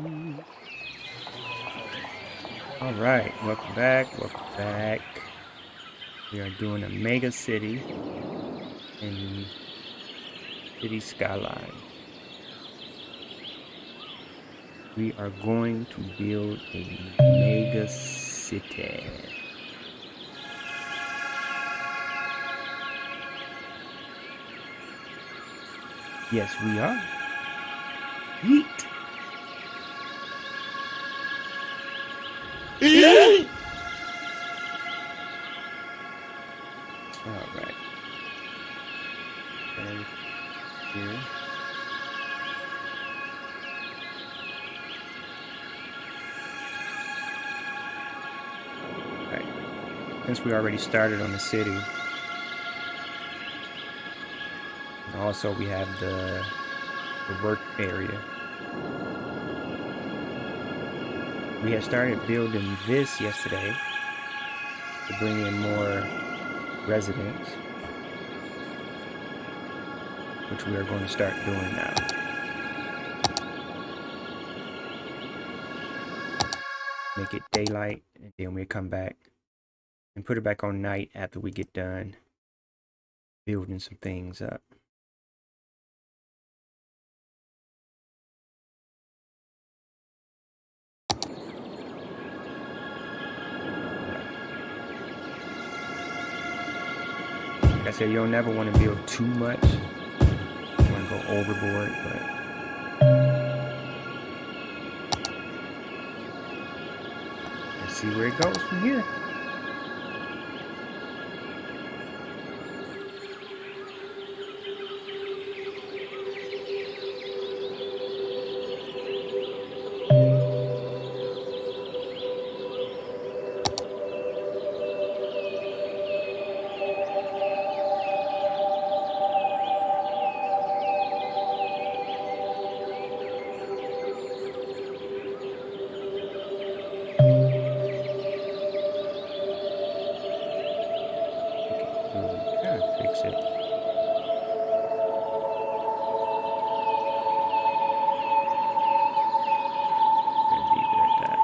All right, welcome back. Welcome back. We are doing a mega city in city skyline. We are going to build a mega city. Yes, we are. Yeet. All right. Okay. Here. All right. Since we already started on the city, and also we have the work area. We had started building this yesterday to bring in more residents, which we are going to start doing now. Make it daylight, and then we come back and put it back on night after we get done building some things up. Like I said, you don't never want to build too much. You want to go overboard, but let's see where it goes from here. Kind of fix it. Leave it at that.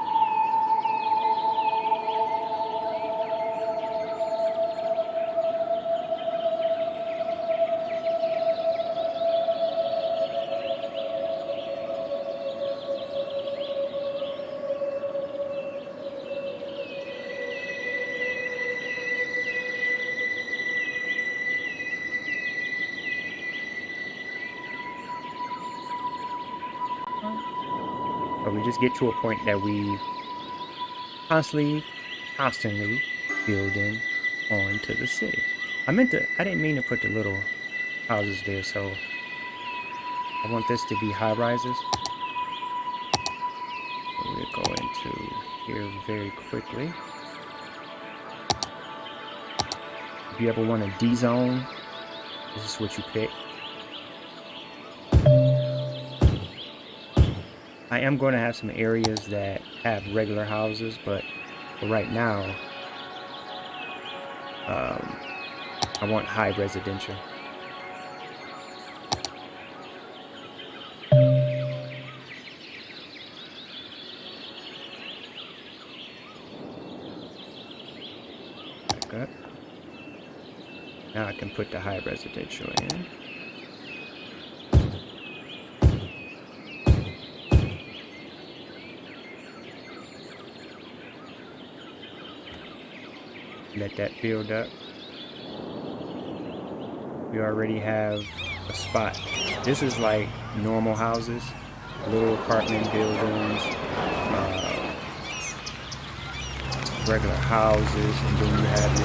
But we just get to a point that we constantly building onto the city. I didn't mean to put the little houses there, so I want this to be high rises. So we'll go into here very quickly. If you ever want a D zone, this is what you pick. I am going to have some areas that have regular houses, but for right now, I want high residential. Back up. Now I can put the high residential in. Let that build up. We already have a spot. This is like normal houses, little apartment buildings, regular houses, and then you have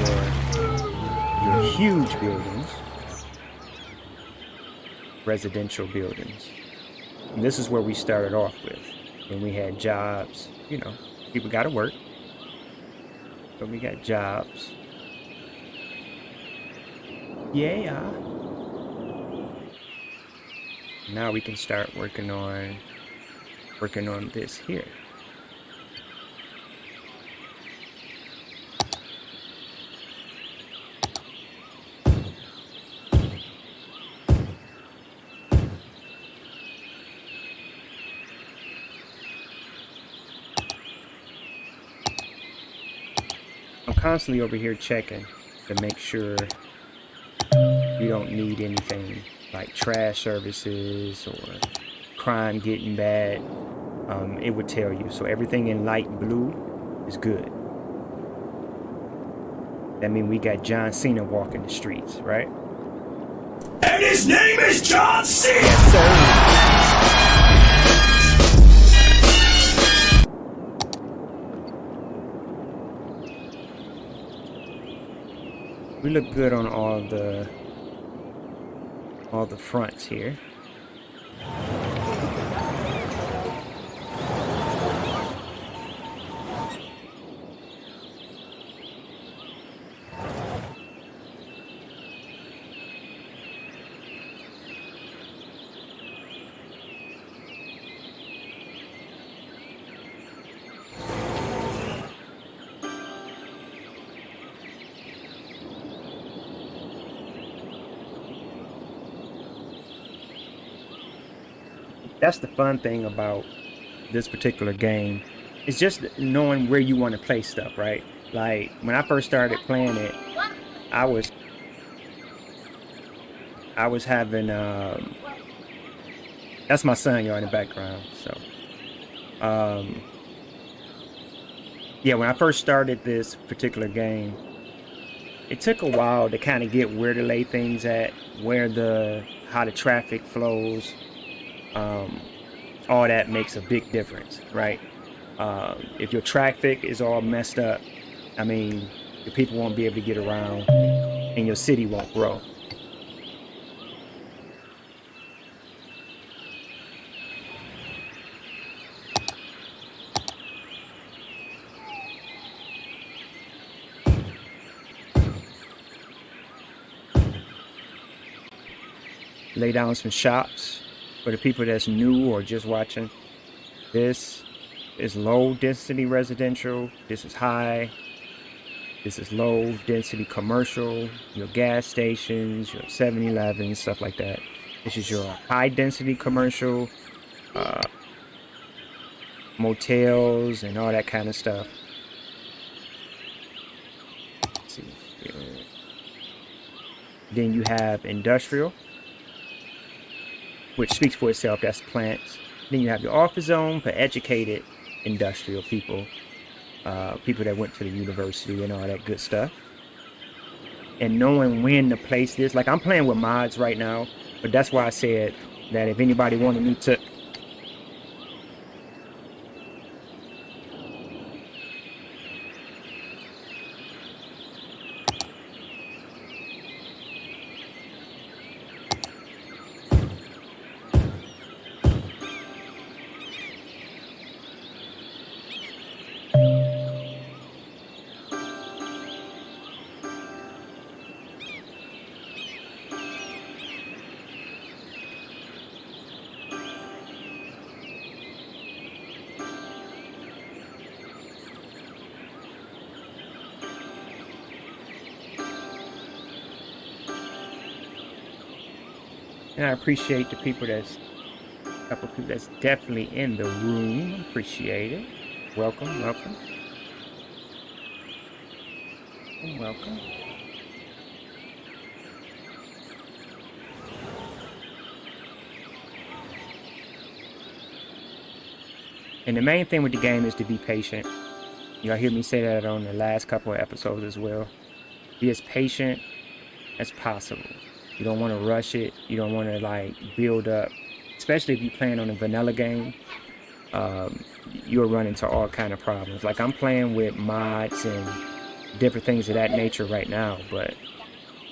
your huge buildings, residential buildings. And this is where we started off with. And we had jobs, you know, people got to work. So we got jobs. Yeah. Now we can start working on this here. constantly over here checking to make sure you don't need anything like trash services or crime getting bad. It would tell you. So everything in light blue is good. That means we got John Cena walking the streets, right? And his name is John Cena! Yes, sir. We look good on all the fronts here. That's the fun thing about this particular game. It's just knowing where you want to play stuff, right? Like when I first started playing it, I was having that's my son, y'all, in the background. So yeah, when I first started this particular game, it took a while to kind of get where to lay things at, how the traffic flows. All that makes a big difference, right? If your traffic is all messed up, I mean, the people won't be able to get around and your city won't grow. Lay down some shops for the people that's new or just watching. This is low density residential. This is high. This is low density commercial, your gas stations, your 7-Elevens, stuff like that. This is your high density commercial, motels and all that kind of stuff. Let's see here. Then you have industrial, which speaks for itself. That's plants. Then you have your office zone for educated industrial people, people that went to the university and all that good stuff. And knowing when to place this, like I'm playing with mods right now, but that's why I said that if anybody wanted me to and I appreciate the people a couple of people that's definitely in the room. Appreciate it. Welcome, welcome. Welcome. And the main thing with the game is to be patient. Y'all hear me say that on the last couple of episodes as well. Be as patient as possible. You don't want to rush it. You don't want to like build up, especially if you're playing on a vanilla game. You'll run into all kind of problems. Like I'm playing with mods and different things of that nature right now, but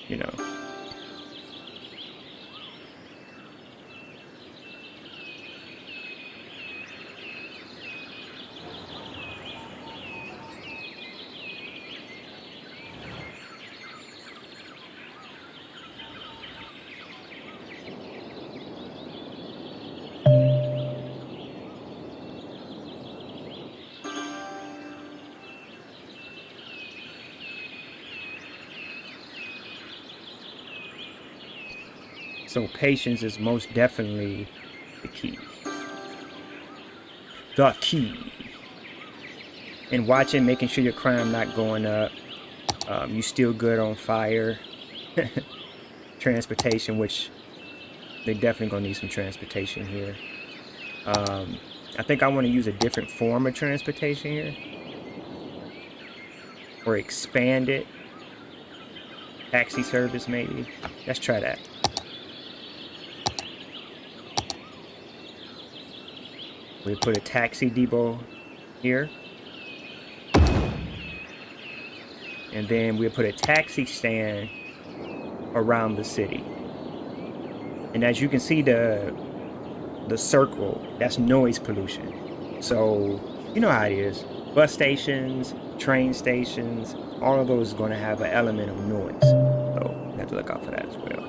you know. So patience is most definitely the key. The key. And watching, making sure your crime not going up. You still good on fire, transportation, which they definitely gonna need some transportation here. I think I want to use a different form of transportation here, or expand it. Taxi service, maybe. Let's try that. We put a taxi depot here. And then we'll put a taxi stand around the city. And as you can see, the circle, that's noise pollution. So you know how it is. Bus stations, train stations, all of those are going to have an element of noise. So you have to look out for that as well.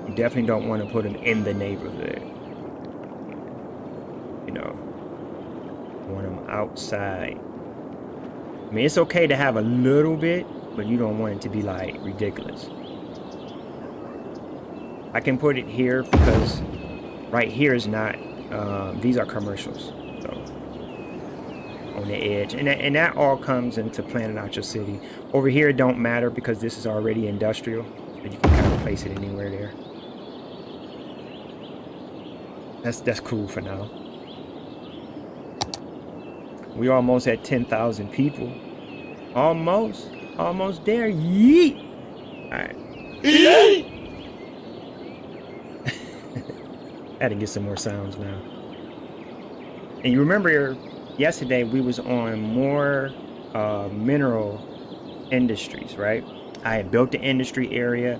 You definitely don't want to put them in the neighborhood. You know, you want them outside. I mean, it's okay to have a little bit, but you don't want it to be like ridiculous. I can put it here because right here is not, these are commercials, so on the edge. And that all comes into planning out your city. Over here, it don't matter because this is already industrial, so you can kind of place it anywhere there. That's cool for now. We almost at 10,000 people. Almost there. Yeet! Alright. Yeet! I had to get some more sounds now. And you remember yesterday we was on more mineral industries, right? I had built the industry area.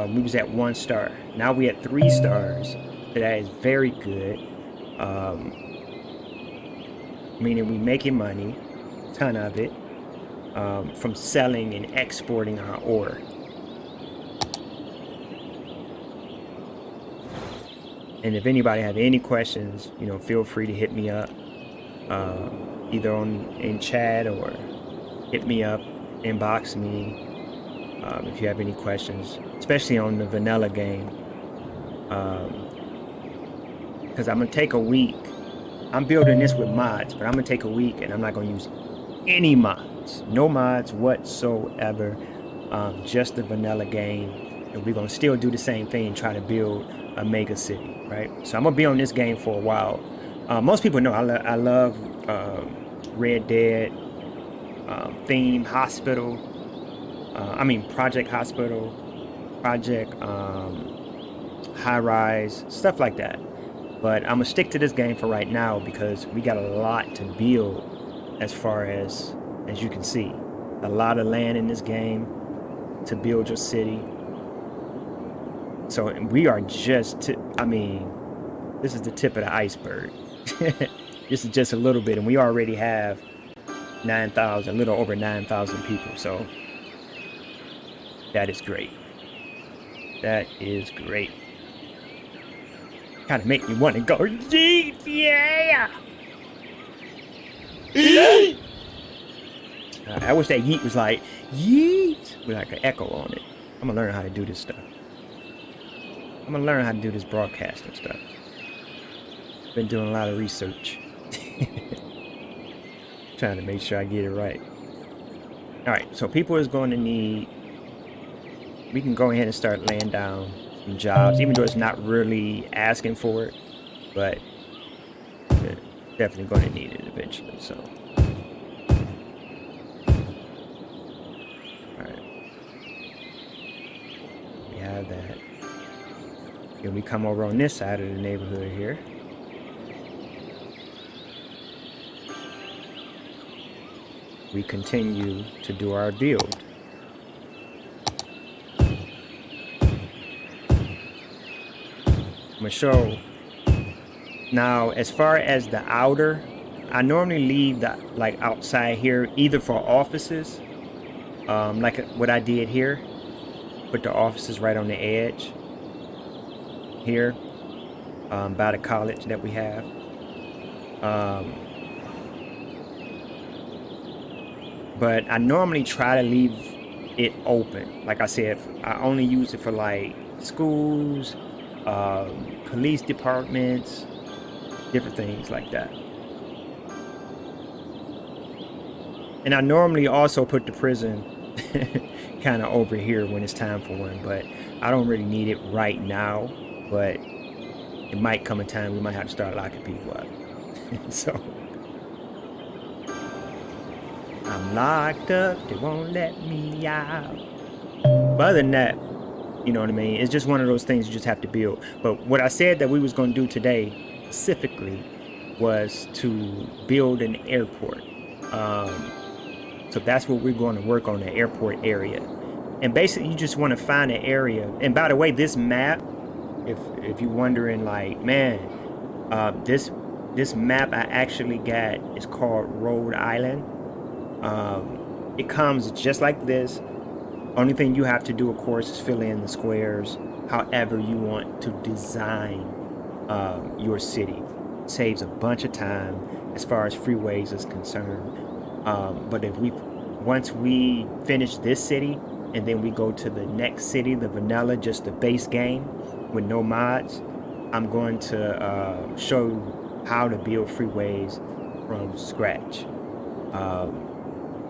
We was at 1 star. Now we at 3 stars. So that is very good. Meaning we making money, ton of it, from selling and exporting our ore. And if anybody have any questions, you know, feel free to hit me up, either in chat or hit me up, inbox me if you have any questions, especially on the vanilla game. Because I'm gonna take a week. I'm building this with mods, but I'm gonna take a week and I'm not gonna use any mods, no mods whatsoever, just the vanilla game. And we're gonna still do the same thing and try to build a mega city, right? So I'm gonna be on this game for a while. Most people know I love Red Dead, Theme Hospital. Project Hospital, Project High Rise, stuff like that. But I'm gonna stick to this game for right now because we got a lot to build. As far as you can see, a lot of land in this game to build your city. So we are just, this is the tip of the iceberg. This is just a little bit, and we already have 9,000, a little over 9,000 people. So that is great. That is great. Kind of make me want to go, yeet, yeah! Yeet! I wish that yeet was like, yeet, with like an echo on it. I'm gonna learn how to do this stuff. I'm gonna learn how to do this broadcasting stuff. Been doing a lot of research. Trying to make sure I get it right. Alright, so people is going to need, we can go ahead and start laying down some jobs, even though it's not really asking for it, but definitely going to need it eventually. So alright, we have that. Then we come over on this side of the neighborhood here. We continue to do our build. I'm gonna show now, as far as the outer, I normally leave that like outside here either for offices, like what I did here, put the offices right on the edge here, by the college that we have. But I normally try to leave it open. Like I said, I only use it for like schools, police departments, different things like that. And I normally also put the prison kind of over here when it's time for one, but I don't really need it right now. But it might come a time we might have to start locking people up. So I'm locked up, they won't let me out. But other than that, you know what I mean? It's just one of those things you just have to build. But what I said that we was going to do today specifically was to build an airport. So that's what we're going to work on, the airport area. And basically you just want to find an area. And by the way, this map, if you're wondering like, man, this map I actually got is called Rhode Island. It comes just like this. Only thing you have to do, of course, is fill in the squares however you want to design your city. Saves a bunch of time as far as freeways is concerned. But once we finish this city and then we go to the next city, the vanilla, just the base game with no mods, I'm going to show you how to build freeways from scratch.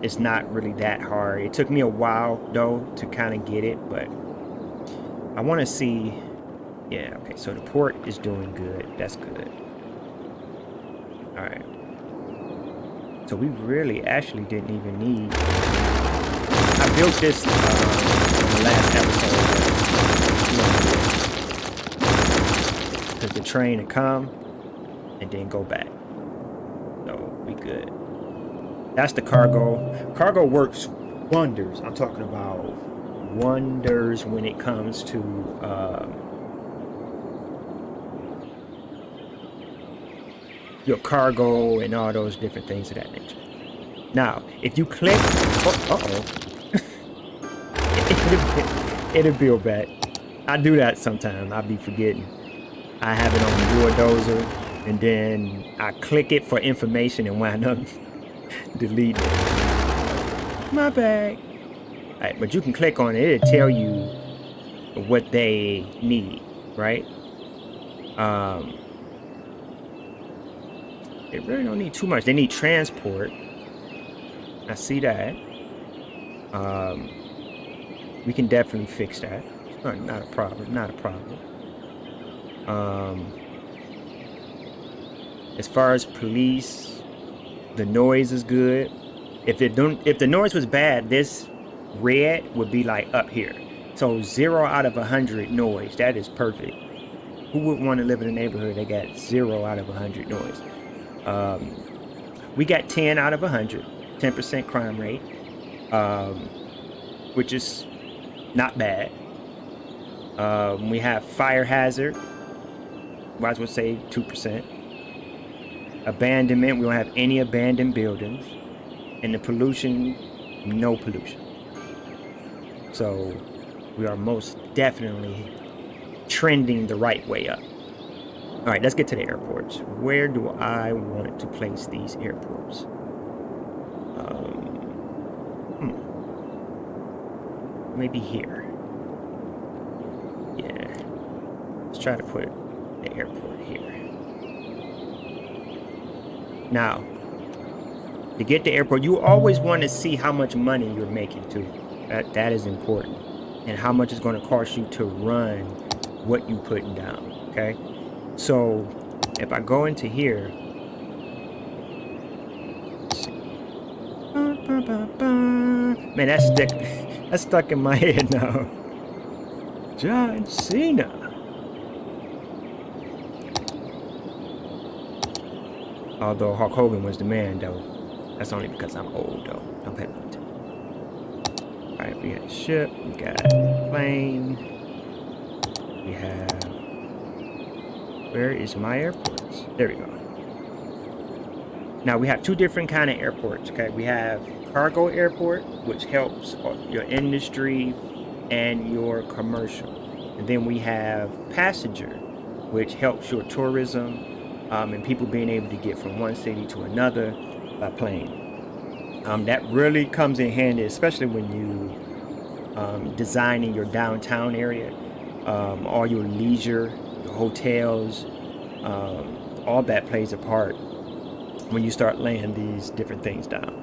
It's not really that hard. It took me a while though to kind of get it, but I want to see. Yeah, okay, so the port is doing good. That's good. All right. So we really actually didn't even need. I built this in the last episode because the train would come and then go back. So we good. That's the cargo. Cargo works wonders. I'm talking about wonders when it comes to your cargo and all those different things of that nature. Now, if you click, it'll build back. I do that sometimes. I'll be forgetting. I have it on bulldozer, and then I click it for information and wind up deleting it. My bad. All right, but you can click on it. It'll tell you what they need, right? They really don't need too much. They need transport. I see that. We can definitely fix that. It's not a problem. Not a problem. As far as police, the noise is good. If the noise was bad, this red would be like up here. So 0 out of 100 noise. That is perfect. Who would want to live in a neighborhood that got 0 out of 100 noise? We got 10 out of 100, 10% crime rate, which is not bad. We have fire hazard, might as well say 2%. Abandonment, we don't have any abandoned buildings. And the pollution, no pollution. So we are most definitely trending the right way up. All right, let's get to the airports. Where do I want to place these airports? Maybe here. Yeah. Let's try to put the airport here. Now, to get the airport, you always want to see how much money you're making too. That is important. And how much it's going to cost you to run what you're putting down, okay? So if I go into here, man, that's stuck in my head now. John Cena. Although Hulk Hogan was the man, though. That's only because I'm old, though. Don't pay attention. All right, we got a ship, we got a plane, we have. Where is my airports? There we go. Now we have two different kind of airports, okay? We have cargo airport, which helps your industry and your commercial. And then we have passenger, which helps your tourism and people being able to get from one city to another by plane. That really comes in handy, especially when you designing your downtown area, all your leisure, your hotels, all that plays a part when you start laying these different things down.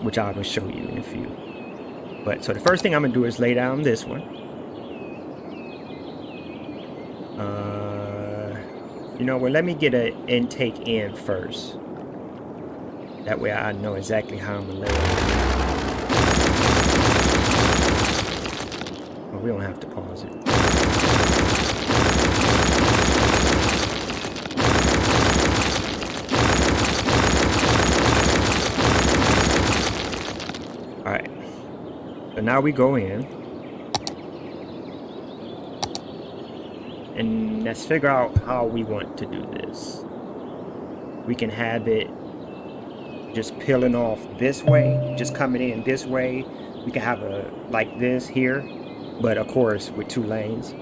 which I will show you in a few. But so the first thing I'm gonna do is lay down this one. You know what? Let me get an intake in first. That way I know exactly how I'm gonna lay it. Well, we don't have to pause it. All right. So now we go in. And let's figure out how we want to do this. We can have it just peeling off this way, just coming in this way. We can have a like this here, but of course with 2 lanes.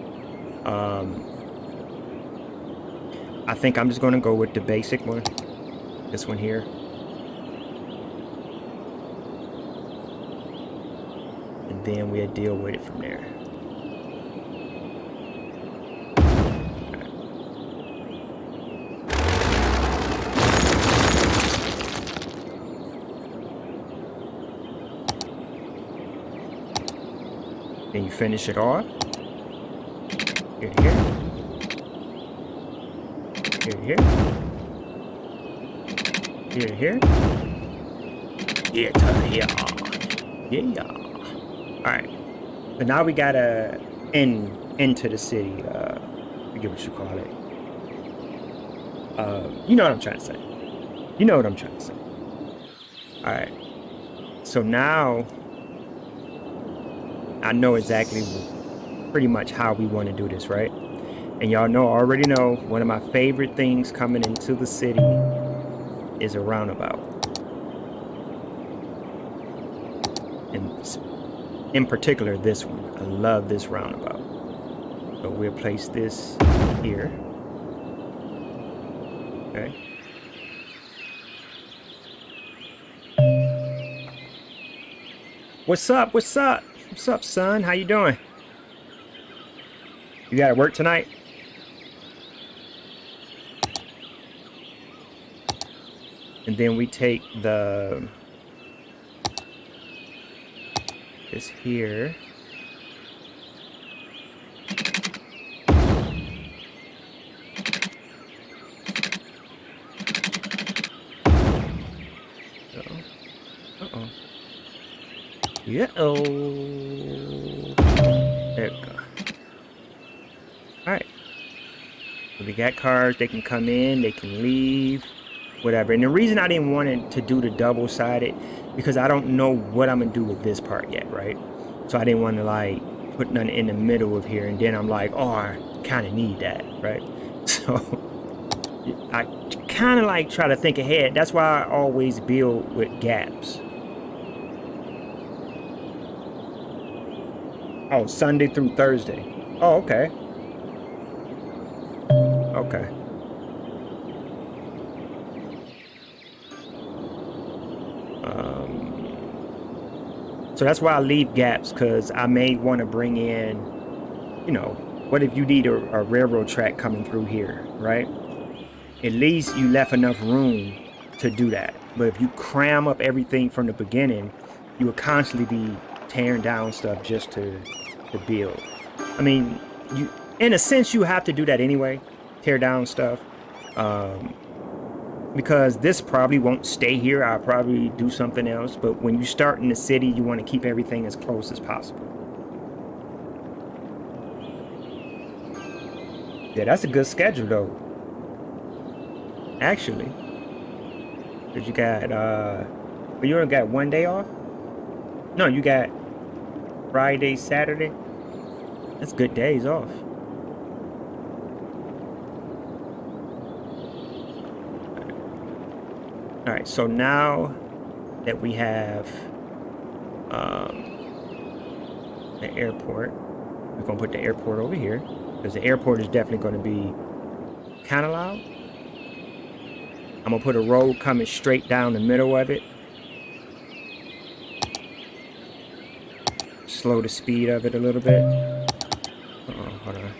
I think I'm just gonna go with the basic one, this one here. And then we'll deal with it from there. Then you finish it off. Here to here. Here to here. Here to here. Here to here. Yeah. Alright. So now we gotta into the city. Forget what you call it. You know what I'm trying to say. You know what I'm trying to say. Alright. So now I know exactly pretty much how we want to do this, right? And y'all know, already know, one of my favorite things coming into the city is a roundabout. And in particular, this one. I love this roundabout. So we'll place this here. Okay. What's up? What's up? What's up, son? How you doing? You gotta work tonight? And then we take this here. Uh-oh. Yeah-oh. There we go. Alright. So we got cars, they can come in, they can leave, whatever. And the reason I didn't want it to do the double-sided, because I don't know what I'm going to do with this part yet, right? So I didn't want to, like, put nothing in the middle of here, and then I'm like, oh, I kind of need that, right? So I kind of, like, try to think ahead. That's why I always build with gaps. Oh, Sunday through Thursday. Oh, okay. Okay. So that's why I leave gaps, because I may want to bring in, you know, what if you need a railroad track coming through here, right? At least you left enough room to do that. But if you cram up everything from the beginning, you will constantly be tearing down stuff just to build. I mean, you, in a sense, you have to do that anyway, tear down stuff, because this probably won't stay here. I'll probably do something else. But when you start in the city, you want to keep everything as close as possible. Yeah, that's a good schedule though, actually, because you got you only got 1 day off. No, you got Friday, Saturday. That's good days off. All right, so now that we have the airport, we're gonna put the airport over here, because the airport is definitely going to be kind of loud. I'm gonna put a road coming straight down the middle of it. Slow the speed of it a little bit. Hold on.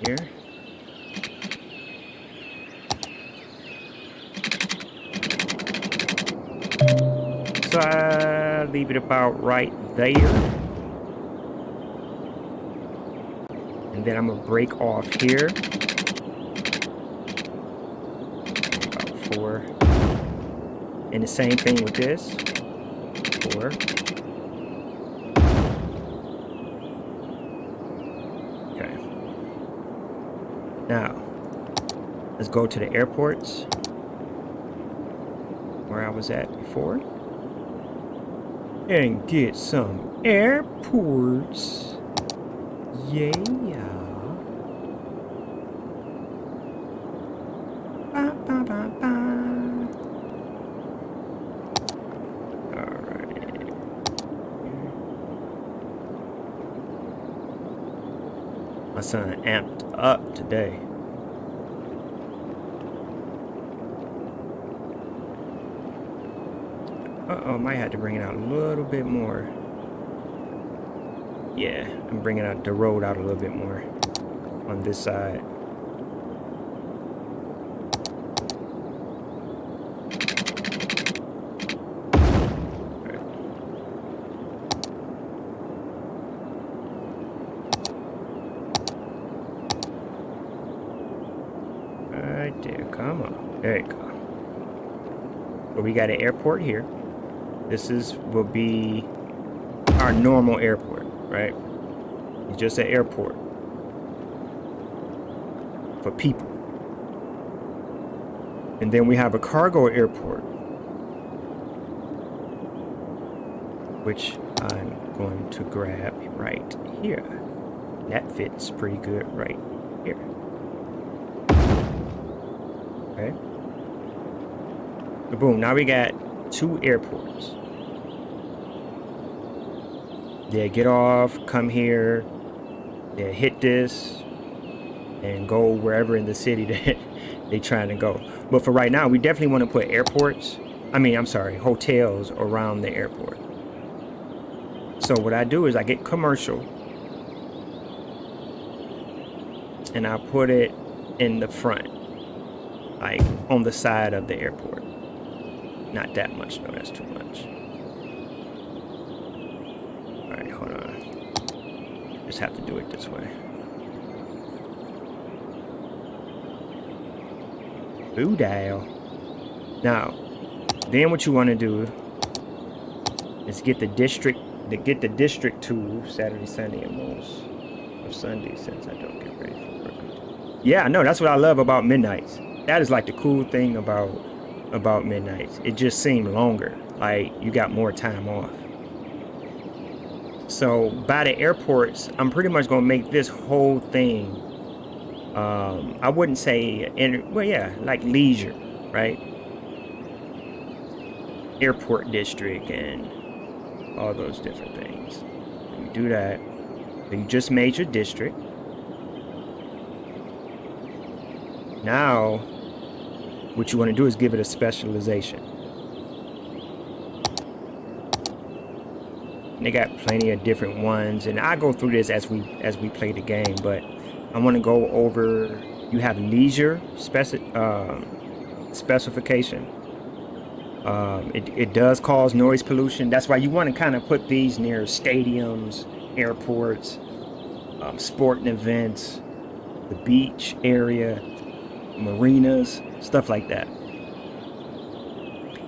Here. leave it about right there. And then I'm gonna break off here. About 4. And the same thing with this. 4. Okay. Now, let's go to the airports. Where I was at before. And get some airports. Yeah. Ba, ba, ba, ba. Alright. My son amped up today. Uh-oh, might have to bring it out a little bit more. Yeah, I'm bringing out the road out a little bit more on this side. Right there, come on. There you go. But we got an airport here. This will be our normal airport, right? It's just an airport for people. And then we have a cargo airport, which I'm going to grab right here. That fits pretty good right here. Okay. So boom, now we got 2 airports. Yeah, get off, come here, yeah, hit this, and go wherever in the city that they trying to go. But for right now, we definitely want to put hotels around the airport. So what I do is I get commercial, and I put it in the front, like on the side of the airport. Not that much, no, that's too much. Alright, hold on. Just have to do it this way. Boo dial. Now, then what you want to do is get the district tool Saturday, Sunday, and most of Sunday since I don't get ready for work. Yeah, no, that's what I love about midnights. That is like the cool thing about midnights. It just seemed longer, like you got more time off. So by the airports, I'm pretty much gonna make this whole thing I wouldn't say like leisure, right? Airport district and all those different things. You do that, so you just made your district. Now what you want to do is give it a specialization. And they got plenty of different ones, and I go through this as we play the game, but I want to go over. You have leisure specification. It does cause noise pollution. That's why you want to kind of put these near stadiums, airports, sporting events, the beach area, marinas, stuff like that.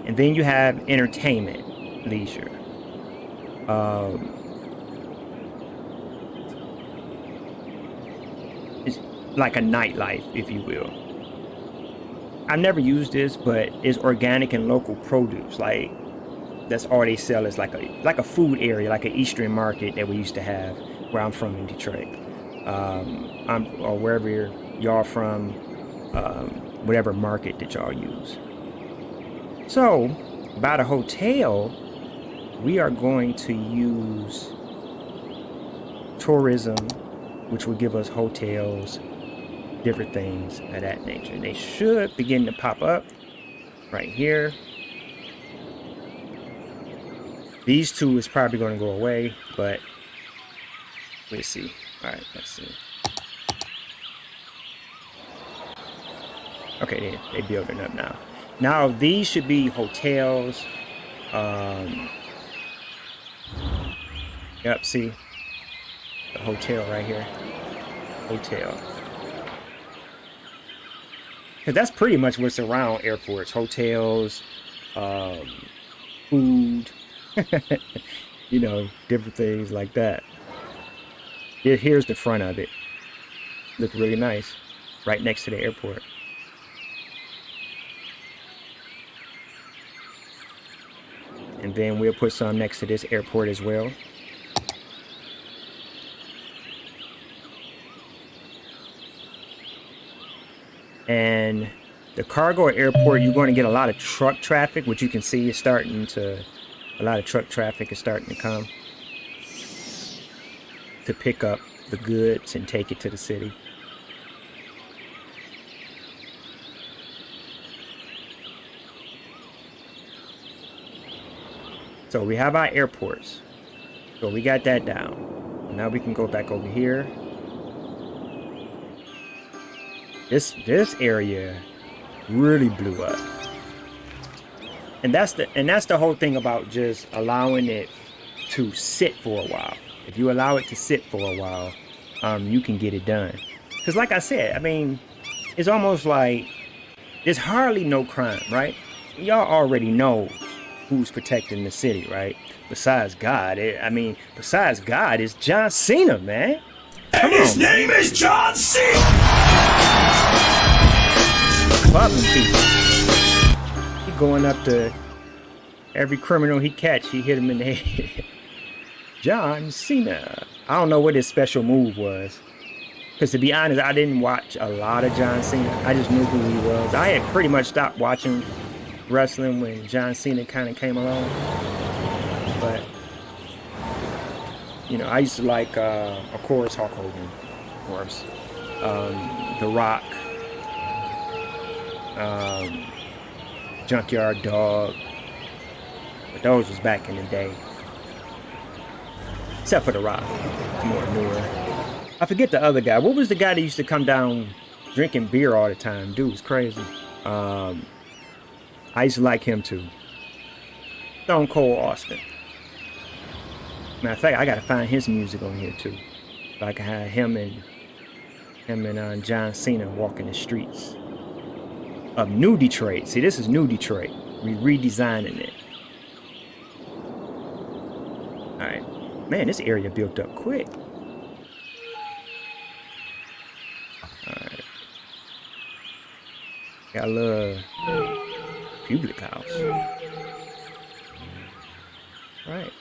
And then you have entertainment, leisure. It's like a nightlife, if you will. I've never used this, but it's organic and local produce. Like, that's all they sell is like a food area, like an Eastern market that we used to have where I'm from in Detroit, or wherever y'all from, whatever market that y'all use. So, by the hotel, we are going to use tourism, which will give us hotels, different things of that nature. And they should begin to pop up right here. These two is probably going to go away, but we'll see. All right, let's see. Okay, they building up now. Now these should be hotels, Yep, see the hotel right here. Hotel. Because that's pretty much what's around airports. Hotels, food, you know, different things like that. Here's the front of it. Look really nice. Right next to the airport. And then we'll put some next to this airport as well. And the cargo airport, you're going to get a lot of truck traffic, which you can see is starting to, a lot of truck traffic is starting to come to pick up the goods and take it to the city. So we have our airports. So we got that down. Now we can go back over here. This area really blew up. And that's the whole thing about just allowing it to sit for a while. If you allow it to sit for a while, you can get it done. Because like I said, I mean, it's almost like there's hardly no crime, right? Y'all already know who's protecting the city, right? Besides God, besides God, it's John Cena, man. And his name is John Cena! Clubbing people. He going up to every criminal he catch, he hit him in the head. John Cena. I don't know what his special move was. Because to be honest, I didn't watch a lot of John Cena. I just knew who he was. I had pretty much stopped watching wrestling when John Cena kind of came along. But, you know, I used to like, of course, Hulk Hogan, of course. The Rock. Junkyard Dog. But those was back in the day. Except for The Rock. More newer. I forget the other guy. What was the guy that used to come down drinking beer all the time? Dude was crazy. I used to like him too. Stone Cold Austin. Matter of fact, I gotta find his music on here too. So I can have him and John Cena walking the streets of New Detroit. See, this is New Detroit. We redesigning it. Alright. Man, this area built up quick. Alright. Got a little public house. Right.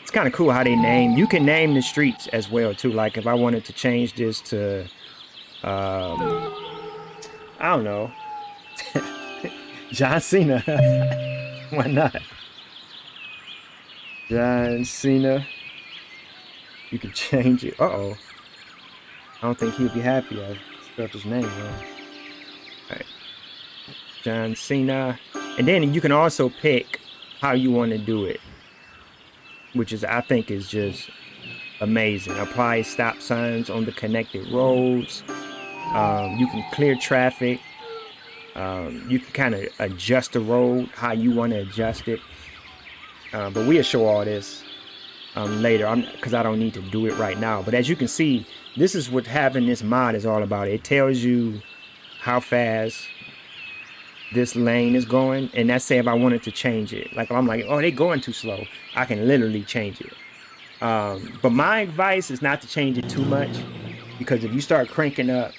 It's kind of cool how they name. You can name the streets as well too. Like if I wanted to change this to, I don't know, John Cena. Why not? John Cena. You can change it. Uh-oh. I don't think he'll be happy I spelled his name wrong. Alright. John Cena. And then you can also pick how you want to do it, which is, I think, is just amazing. Apply stop signs on the connected roads. You can clear traffic. You can kind of adjust the road how you want to adjust it. But we'll show all this later, because I don't need to do it right now. But as you can see, this is what having this mod is all about. It tells you how fast this lane is going, and that's say if I wanted to change it. Like I'm like, oh, they going too slow. I can literally change it. But my advice is not to change it too much, because if you start cranking up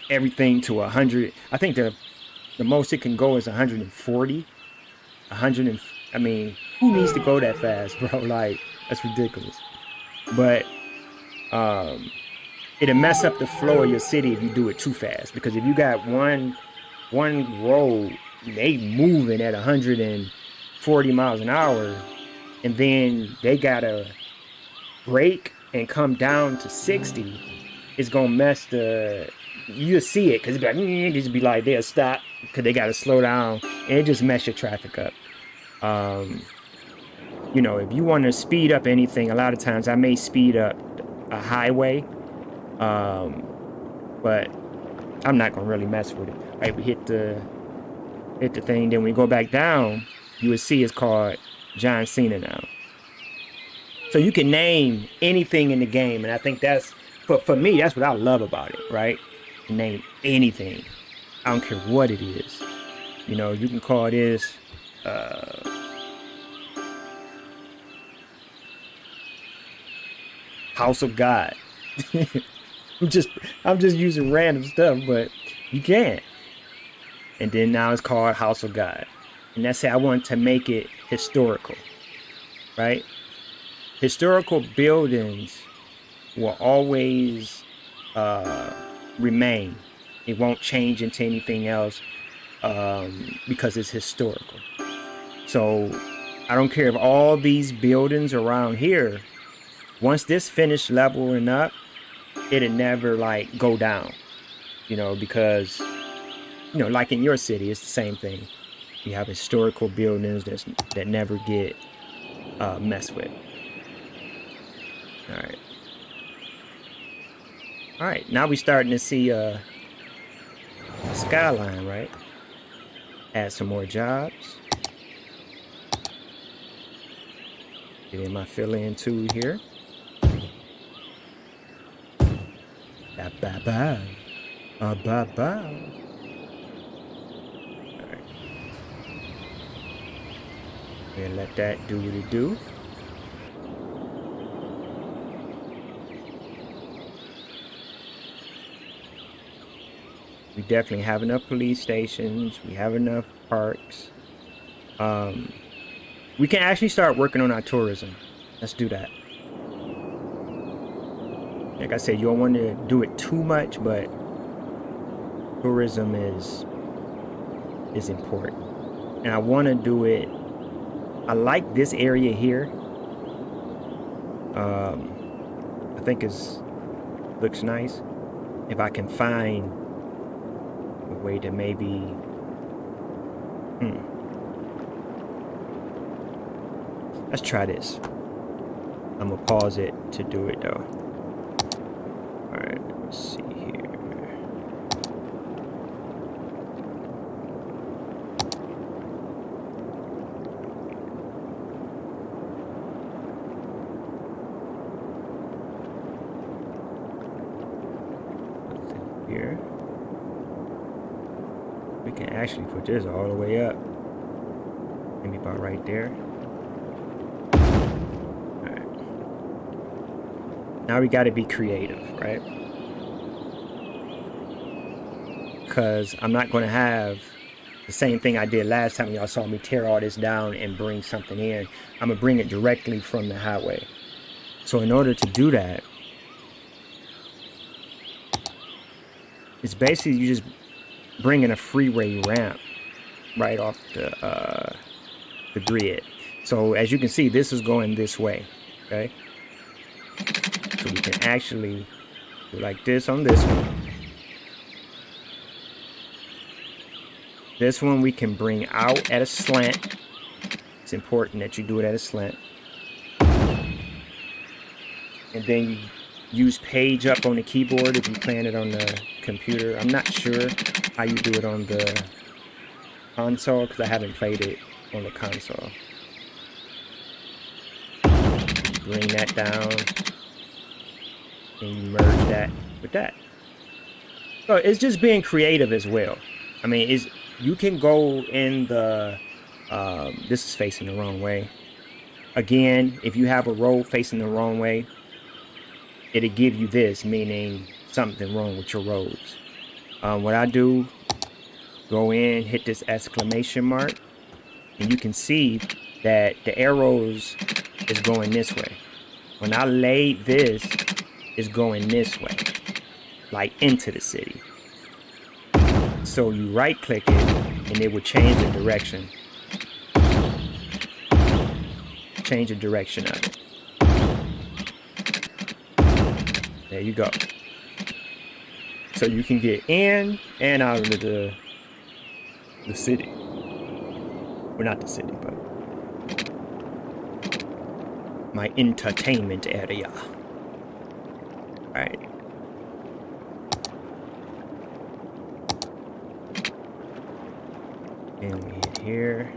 everything to 100, I think the most it can go is 140. I mean, who needs to go that fast, bro? Like, that's ridiculous. But it'll mess up the flow of your city if you do it too fast. Because if you got one road, they moving at 140 miles an hour, and then they gotta brake and come down to 60, it's gonna mess the. You'll see it, because it'll be like they'll stop because they gotta slow down, and it just mess your traffic up. You know, if you want to speed up anything, a lot of times I may speed up a highway. But I'm not gonna really mess with it. All right, we hit the thing, then we go back down, you will see it's called John Cena now. So you can name anything in the game, and I think that's for me. That's what I love about it, right? Name anything. I don't care what it is. You know, you can call this House of God. I'm just using random stuff, but you can. And then now it's called House of God. And that's it. I want to make it historical, right? Historical buildings will always remain. It won't change into anything else because it's historical. So I don't care if all these buildings around here, once this finished leveling up, it'll never like go down, you know, because, you know, like in your city, it's the same thing. You have historical buildings that never get messed with. All right. All right, now we're starting to see a skyline, right? Add some more jobs. Get in my fill-in tool here. Ba-ba-ba. Ba-ba-ba. All right. And let that do what it do. We definitely have enough police stations. We have enough parks. We can actually start working on our tourism. Let's do that. Like I said, you don't want to do it too much, but tourism is important. And I want to do it. I like this area here. I think looks nice. If I can find a way to maybe let's try this. I'm gonna pause it to do it though. All right, let's see here. Here. We can actually put this all the way up. Maybe about right there. Alright. Now we gotta be creative, right? Because I'm not gonna have the same thing I did last time y'all saw me tear all this down and bring something in. I'm gonna bring it directly from the highway. So in order to do that, it's basically you just bringing a freeway ramp right off the grid. So as you can see, this is going this way, okay? So we can actually do like this on this one. This one we can bring out at a slant. It's important that you do it at a slant. And then you use page up on the keyboard if you plan it on the computer. I'm not sure how you do it on the console because I haven't played it on the console. Bring that down and you merge that with that. So it's just being creative as well. I mean, you can go in the this is facing the wrong way. Again, if you have a road facing the wrong way, it'll give you this, meaning something wrong with your roads. What I do, go in, hit this exclamation mark, and you can see that the arrows is going this way. When I laid this, it's going this way, like into the city. So you right click it, and it will change the direction. Change the direction of it. There you go. So you can get in and out of the city. Well, not the city, but my entertainment area. All right. And we hit here.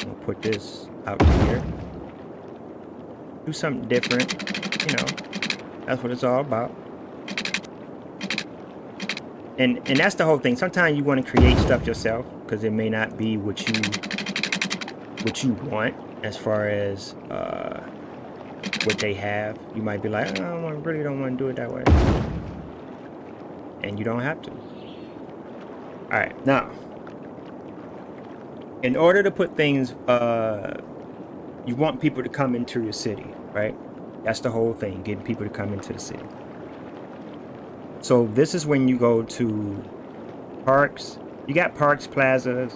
We'll put this out here. Do something different, you know. That's what it's all about. And that's the whole thing. Sometimes you want to create stuff yourself because it may not be what you want as far as what they have. You might be like, oh, I really don't want to do it that way, and you don't have to. All right, now, in order to put things, you want people to come into your city, right? That's the whole thing, getting people to come into the city. So this is when you go to parks. You got parks, plazas,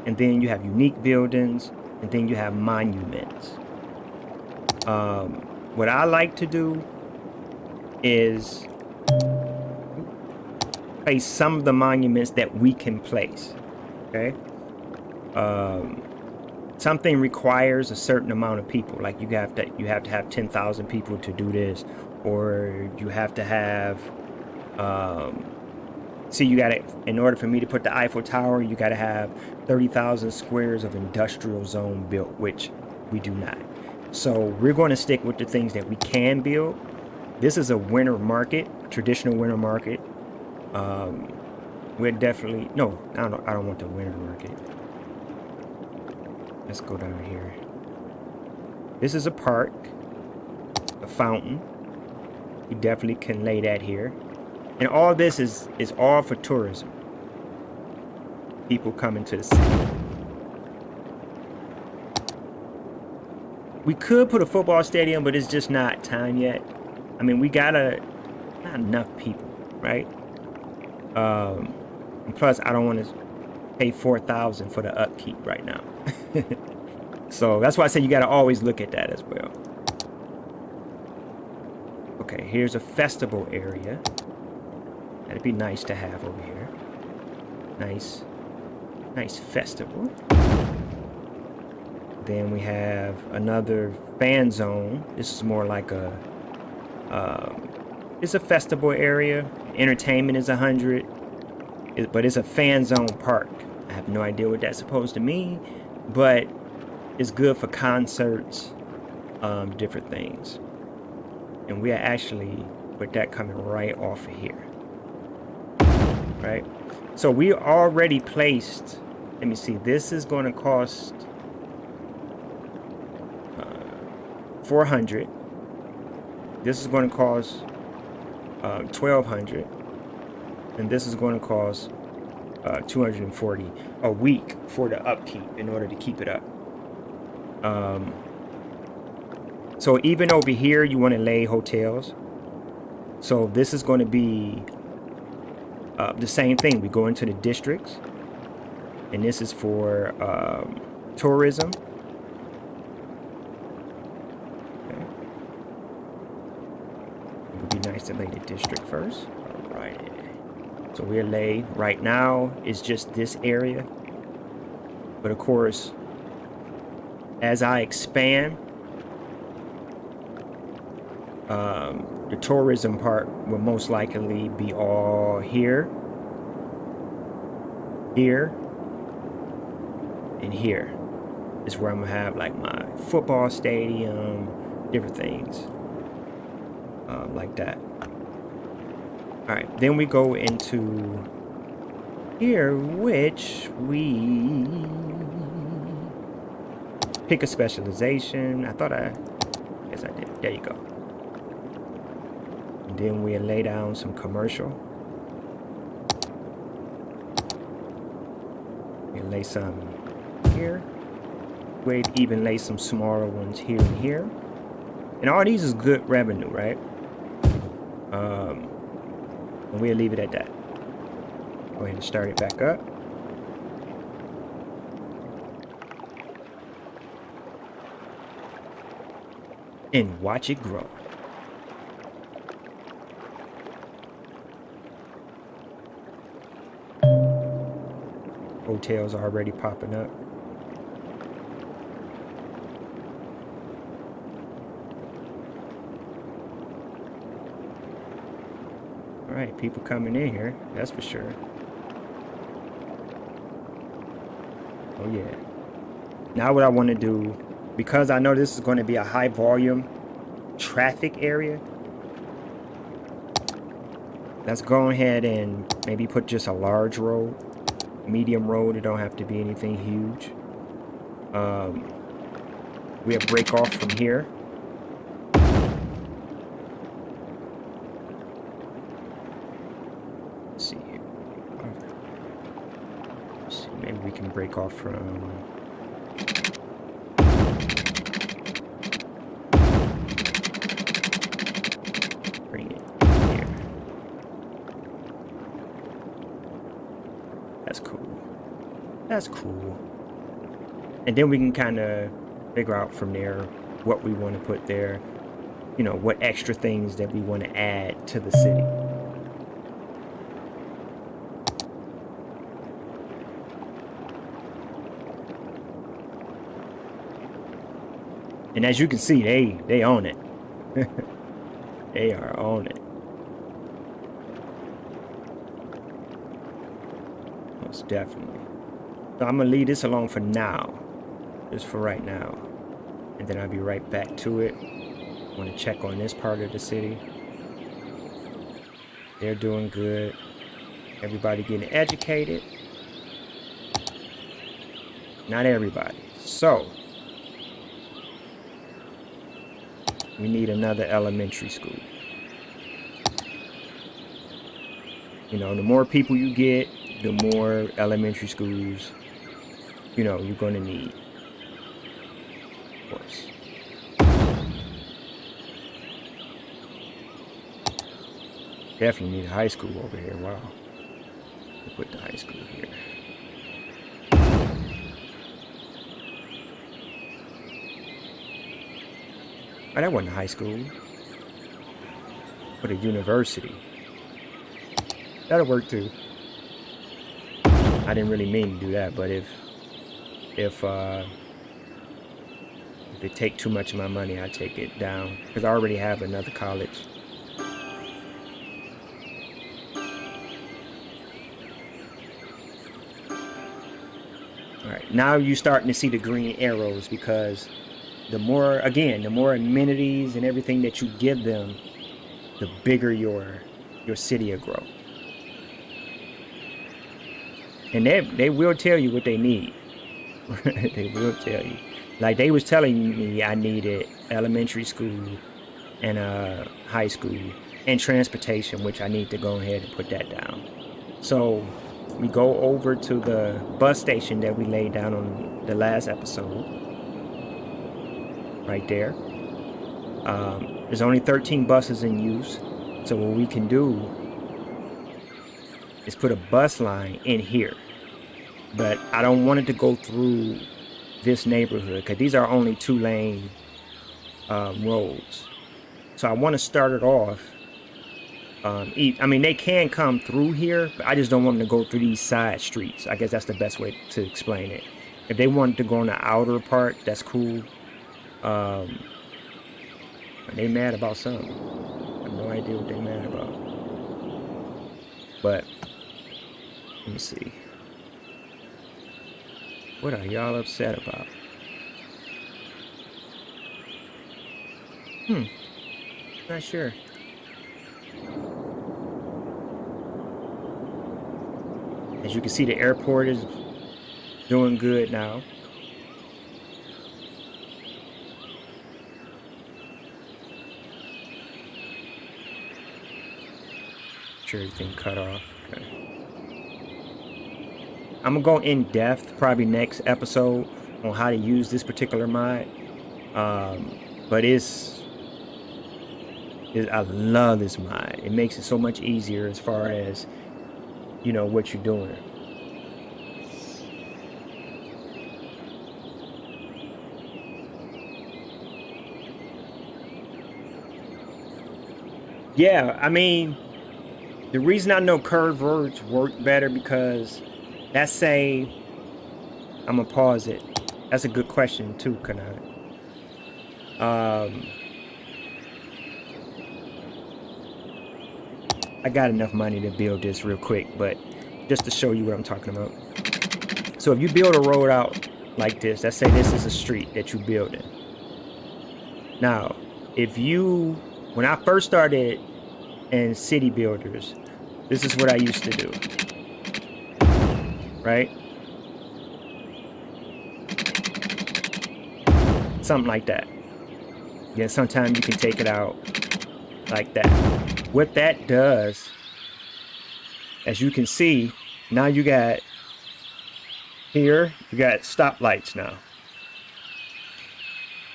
and then you have unique buildings, and then you have monuments. What I like to do is place some of the monuments that we can place, okay? Something requires a certain amount of people, like you have to have 10,000 people to do this, or you have to have see, you gotta, in order for me to put the Eiffel Tower, you gotta have 30,000 squares of industrial zone built, which we do not. So we're going to stick with the things that we can build. This is a winter market, traditional winter market. We're definitely, no, I don't want the winter market. Let's go down here. This is a park, a fountain. You definitely can lay that here. And all this is all for tourism. People coming to the city. We could put a football stadium, but it's just not time yet. I mean, we gotta, not enough people, right? And plus, I don't want to pay $4,000 for the upkeep right now. So that's why I say you gotta always look at that as well. Okay, here's a festival area. That'd be nice to have over here. Nice festival. Then we have another fan zone. This is more like a, it's a festival area. Entertainment is 100, but it's a fan zone park. I have no idea what that's supposed to mean, but it's good for concerts, different things. And we actually put that coming right off of here. Right? So we already placed, let me see, this is going to cost 400. This is going to cost 1,200, and this is going to cost 240 a week for the upkeep in order to keep it up. So even over here, you want to lay hotels. So this is going to be the same thing. We go into the districts, and this is for tourism. It would be nice to lay the district first. All right. So we'll lay, right now, it's just this area. But of course, as I expand, the tourism part will most likely be all here, here, and here. Is where I'm gonna have like my football stadium, different things like that. All right, then we go into here, which we pick a specialization. I guess I did. There you go. And then we lay down some commercial. We lay some here. We'd even lay some smaller ones here and here. And all these is good revenue, right? And we'll leave it at that. Go ahead and start it back up. And watch it grow. Hotels are already popping up. All right, people coming in here, that's for sure. Oh yeah. Now what I want to do, because I know this is going to be a high volume traffic area, let's go ahead and maybe put just a large road, medium road. It don't have to be anything huge. We'll break off from here. Let's see here. Let's see, maybe we can break off from... Bring it here. That's cool. That's cool. And then we can kind of figure out from there what we want to put there. You know, what extra things that we want to add to the city. And as you can see, they own it. They are on it. Most definitely. So I'm gonna leave this alone for now. Just for right now. And then I'll be right back to it. I want to check on this part of the city. They're doing good. Everybody getting educated. Not everybody. So we need another elementary school. You know, the more people you get, the more elementary schools, you know, you're going to need. Of course. Definitely need a high school over here. Wow. We'll put the high school here. Oh, that wasn't a high school. Put a university. That'll work too. I didn't really mean to do that, but if they take too much of my money, I take it down because I already have another college. All right, now you're starting to see the green arrows because the more, again, the more amenities and everything that you give them, the bigger your city will grow. And they will tell you what they need. They will tell you. Like they was telling me I needed elementary school and high school and transportation, which I need to go ahead and put that down. So we go over to the bus station that we laid down on the last episode. Right there. There's only 13 buses in use. So what we can do is put a bus line in here. But I don't want it to go through this neighborhood because these are only 2-lane roads. So I want to start it off. I mean, they can come through here, but I just don't want them to go through these side streets. I guess that's the best way to explain it. If they wanted to go on the outer part, that's cool. Are they mad about something? I have no idea what they're mad about. But let me see. What are y'all upset about? Not sure. As you can see, the airport is doing good now. Sure, everything cut off. Okay. I'm gonna go in depth probably next episode on how to use this particular mod. But I love this mod. It makes it so much easier as far as, you know, what you're doing. Yeah, I mean, the reason I know curved roads work better because let's say, I'm gonna pause it. That's a good question too, Kanai. I got enough money to build this real quick, but just to show you what I'm talking about. So if you build a road out like this. Let's say this is a street that you're building. Now, when I first started in city builders, this is what I used to do, right? Something like that. Then sometimes you can take it out like that. What that does, as you can see, now you got here, you got stoplights now.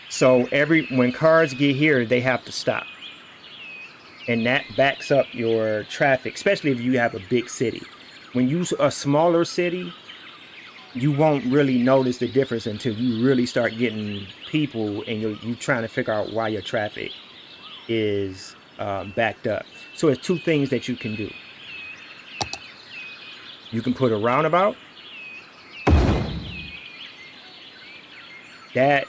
So when cars get here, they have to stop. And that backs up your traffic, especially if you have a big city. When you a smaller city, you won't really notice the difference until you really start getting people and you're trying to figure out why your traffic is backed up. So there's two things that you can do. You can put a roundabout. That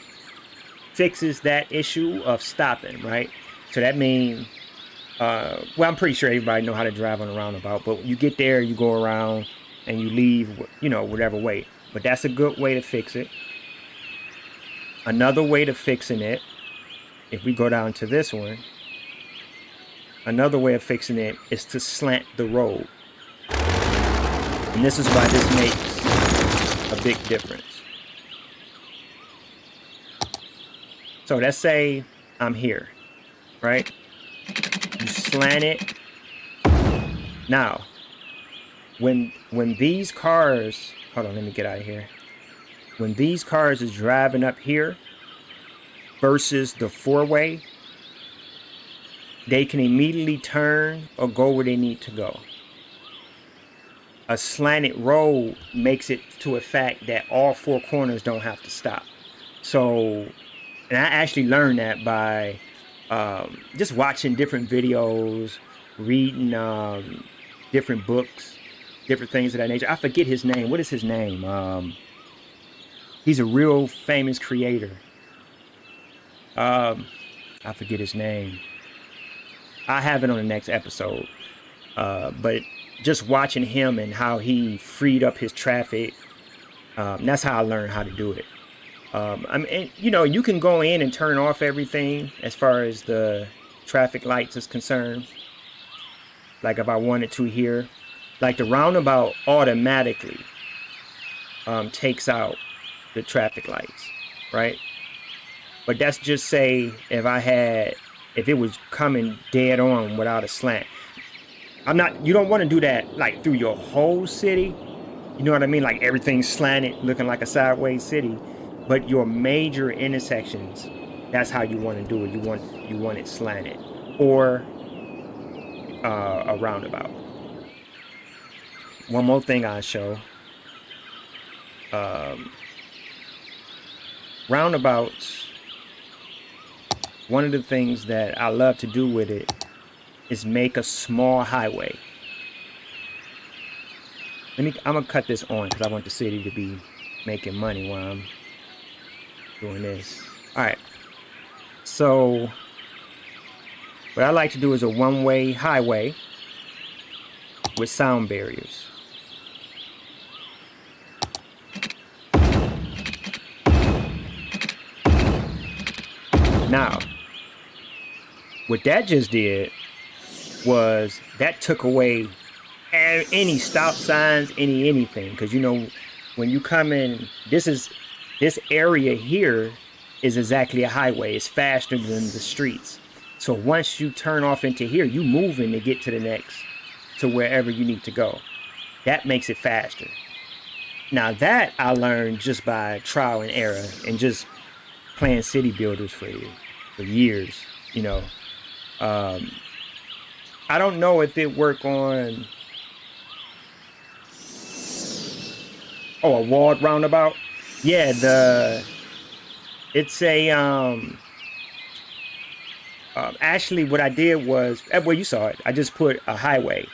fixes that issue of stopping, right? So that means, well, I'm pretty sure everybody know how to drive on a roundabout, but you get there, you go around, and you leave, whatever way. But that's a good way to fix it. Another way to fixing it, if we go down to this one, another way of fixing it is to slant the road. And this is why this makes a big difference. So let's say I'm here, right? You slant it. Now, when these cars, hold on, let me get out of here. When these cars is driving up here versus the four-way, they can immediately turn or go where they need to go. A slanted road makes it to a fact that all four corners don't have to stop. So, and I actually learned that by just watching different videos, reading different books, different things of that nature. I forget his name. What is his name? He's a real famous creator. I forget his name. I have it on the next episode. But just watching him and how he freed up his traffic, that's how I learned how to do it. You can go in and turn off everything as far as the traffic lights is concerned. Like if I wanted to here, like the roundabout automatically takes out the traffic lights, right? But that's just say if it was coming dead on without a slant. You don't want to do that like through your whole city. You know what I mean? Like everything's slanted, looking like a sideways city. But your major intersections, that's how you want to do it. You want it slanted, or a roundabout. One more thing I'll show. Roundabouts. One of the things that I love to do with it is make a small highway. I'm gonna cut this on because I want the city to be making money while I'm doing this. Alright, so what I like to do is a one-way highway with sound barriers. Now, what that just did was that took away any stop signs, anything, because when you come in, this area here is exactly a highway. It's faster than the streets. So once you turn off into here, you moving to get to wherever you need to go. That makes it faster. Now that I learned just by trial and error and just playing city builders for years. I don't know if it worked on a walled roundabout. Yeah, it's a actually what I did was, well, you saw it. I just put a highway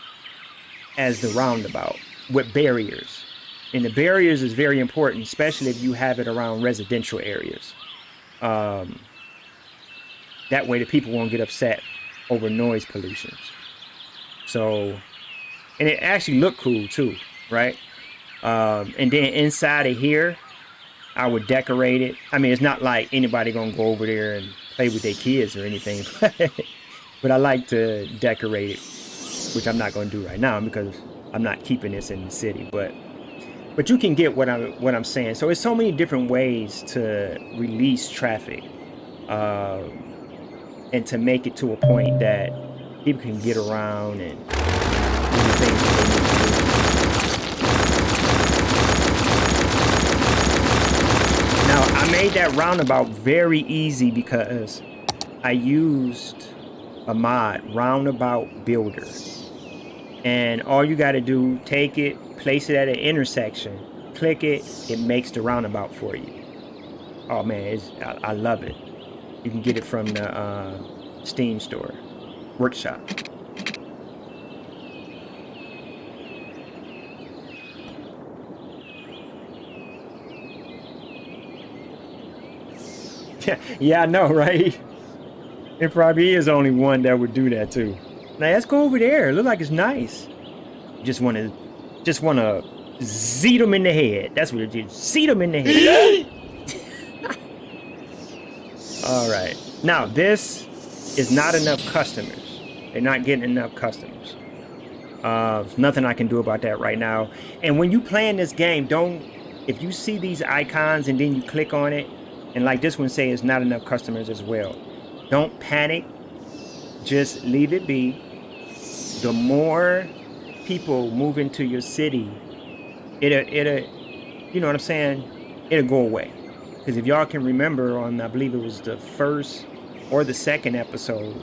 as the roundabout with barriers. And the barriers is very important, especially if you have it around residential areas. That way the people won't get upset over noise pollution. So, and it actually looked cool too, right? And then inside of here, I would decorate it. I mean, it's not like anybody gonna go over there and play with their kids or anything, but I like to decorate it, which I'm not gonna do right now because I'm not keeping this in the city. But you can get what I'm saying. So it's so many different ways to release traffic, uh, and to make it to a point that people can get around and do the things that they need to do. Now, I made that roundabout very easy because I used a mod, Roundabout Builder. And all you got to do, take it, place it at an intersection, click it, it makes the roundabout for you. Oh man, I love it. You can get it from the Steam store, Workshop. Yeah, I know, right? It probably is only one that would do that too. Now let's go over there. It looks like it's nice. Just wanna zeet them in the head. That's what it is. Zeet them in the head. All right. Now this is not enough customers. They're not getting enough customers. There's nothing I can do about that right now. And when you play in this game, if you see these icons and then you click on it, and like this one says not enough customers as well, don't panic. Just leave it be. The more people move into your city, it'll you know what I'm saying? It'll go away. Because if y'all can remember on, I believe it was the first or the second episode,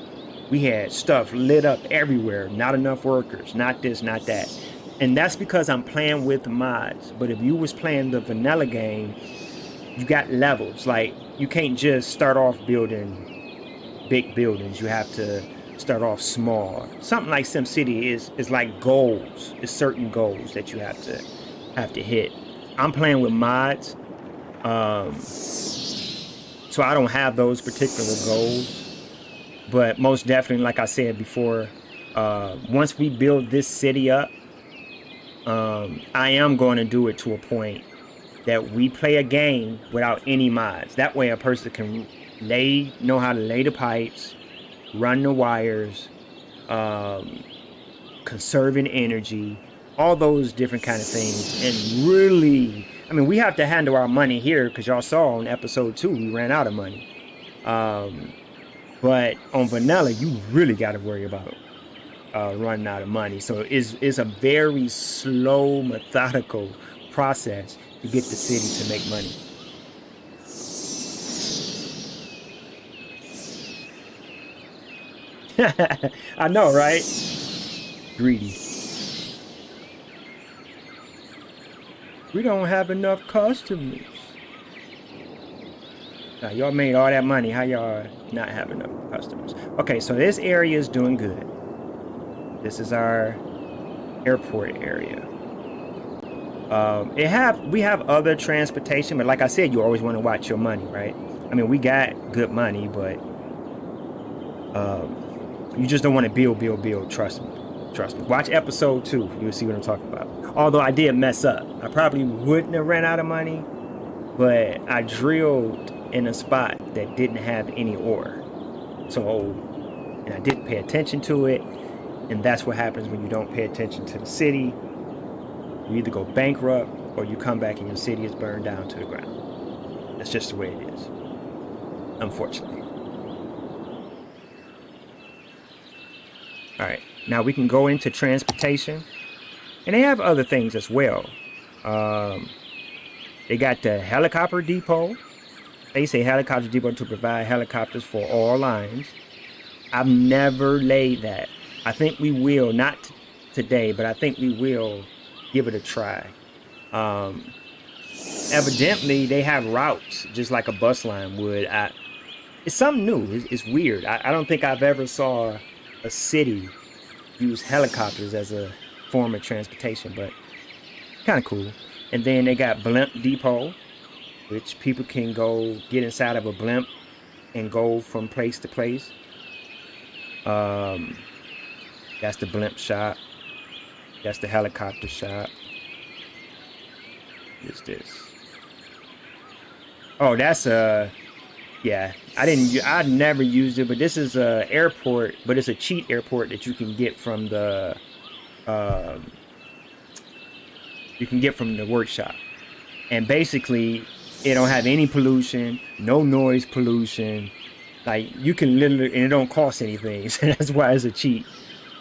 we had stuff lit up everywhere. Not enough workers, not this, not that. And that's because I'm playing with mods. But if you was playing the vanilla game, you got levels. Like, you can't just start off building big buildings. You have to start off small. Something like SimCity is like goals. It's certain goals that you have to hit. I'm playing with mods, so I don't have those particular goals. But most definitely, like I said before, once we build this city up, I am going to do it to a point that we play a game without any mods. That way a person can know how to lay the pipes, run the wires, conserving energy, all those different kind of things. And really, I mean, we have to handle our money here because y'all saw on episode 2 we ran out of money. But on vanilla, you really got to worry about running out of money. So it's a very slow, methodical process to get the city to make money. I know, right? Greedy. We don't have enough customers. Now, y'all made all that money. How y'all not have enough customers? Okay, so this area is doing good. This is our airport area. We have other transportation, but like I said, you always want to watch your money, right? I mean, we got good money, but you just don't want to build. Trust me. Watch episode 2. You'll see what I'm talking about. Although I did mess up. I probably wouldn't have ran out of money, but I drilled in a spot that didn't have any ore. And I didn't pay attention to it. And that's what happens when you don't pay attention to the city. You either go bankrupt or you come back and your city is burned down to the ground. That's just the way it is, unfortunately. All right, now we can go into transportation. And they have other things as well. They got the helicopter depot. They say helicopter depot to provide helicopters for all lines. I've never laid that. I think we will, not today, but I think we will give it a try. Evidently, they have routes just like a bus line would. It's something new. It's weird. I don't think I've ever saw a city use helicopters as a form of transportation, but kind of cool. And then they got blimp depot, which people can go get inside of a blimp and go from place to place. That's the blimp shop. That's the helicopter shop. What's this? Oh, that's yeah. I never used it, but this is a airport, but it's a cheat airport that you can get from the uh, workshop. And basically, it don't have any pollution, no noise pollution. Like you can literally, and it don't cost anything. So that's why it's a cheap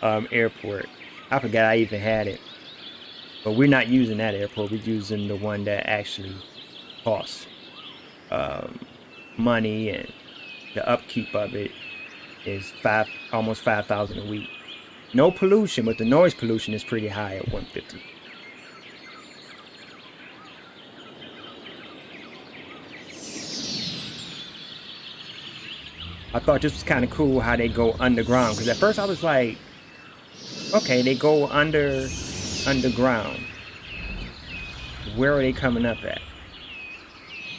airport. I forgot I even had it, but we're not using that airport. We're using the one that actually costs money, and the upkeep of it is almost 5,000 a week. No pollution, but the noise pollution is pretty high at 150. I thought this was kind of cool how they go underground, because at first I was like, okay, they go underground. Where are they coming up at?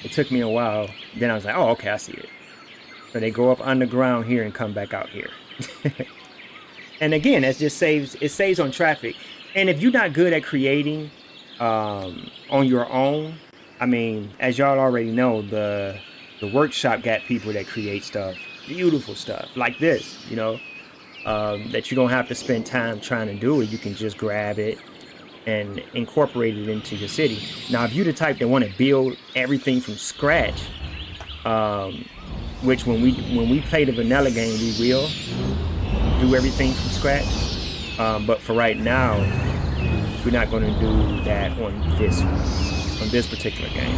It took me a while. Then I was like, oh, okay, I see it. So they go up underground here and come back out here. And again, it saves on traffic. And if you're not good at creating on your own, I mean, as y'all already know, the workshop got people that create stuff, beautiful stuff like this, you know, that you don't have to spend time trying to do it. You can just grab it and incorporate it into your city. Now, if you're the type that want to build everything from scratch, which when we play the vanilla game, we will do everything from scratch. But for right now, we're not going to do that on this particular game.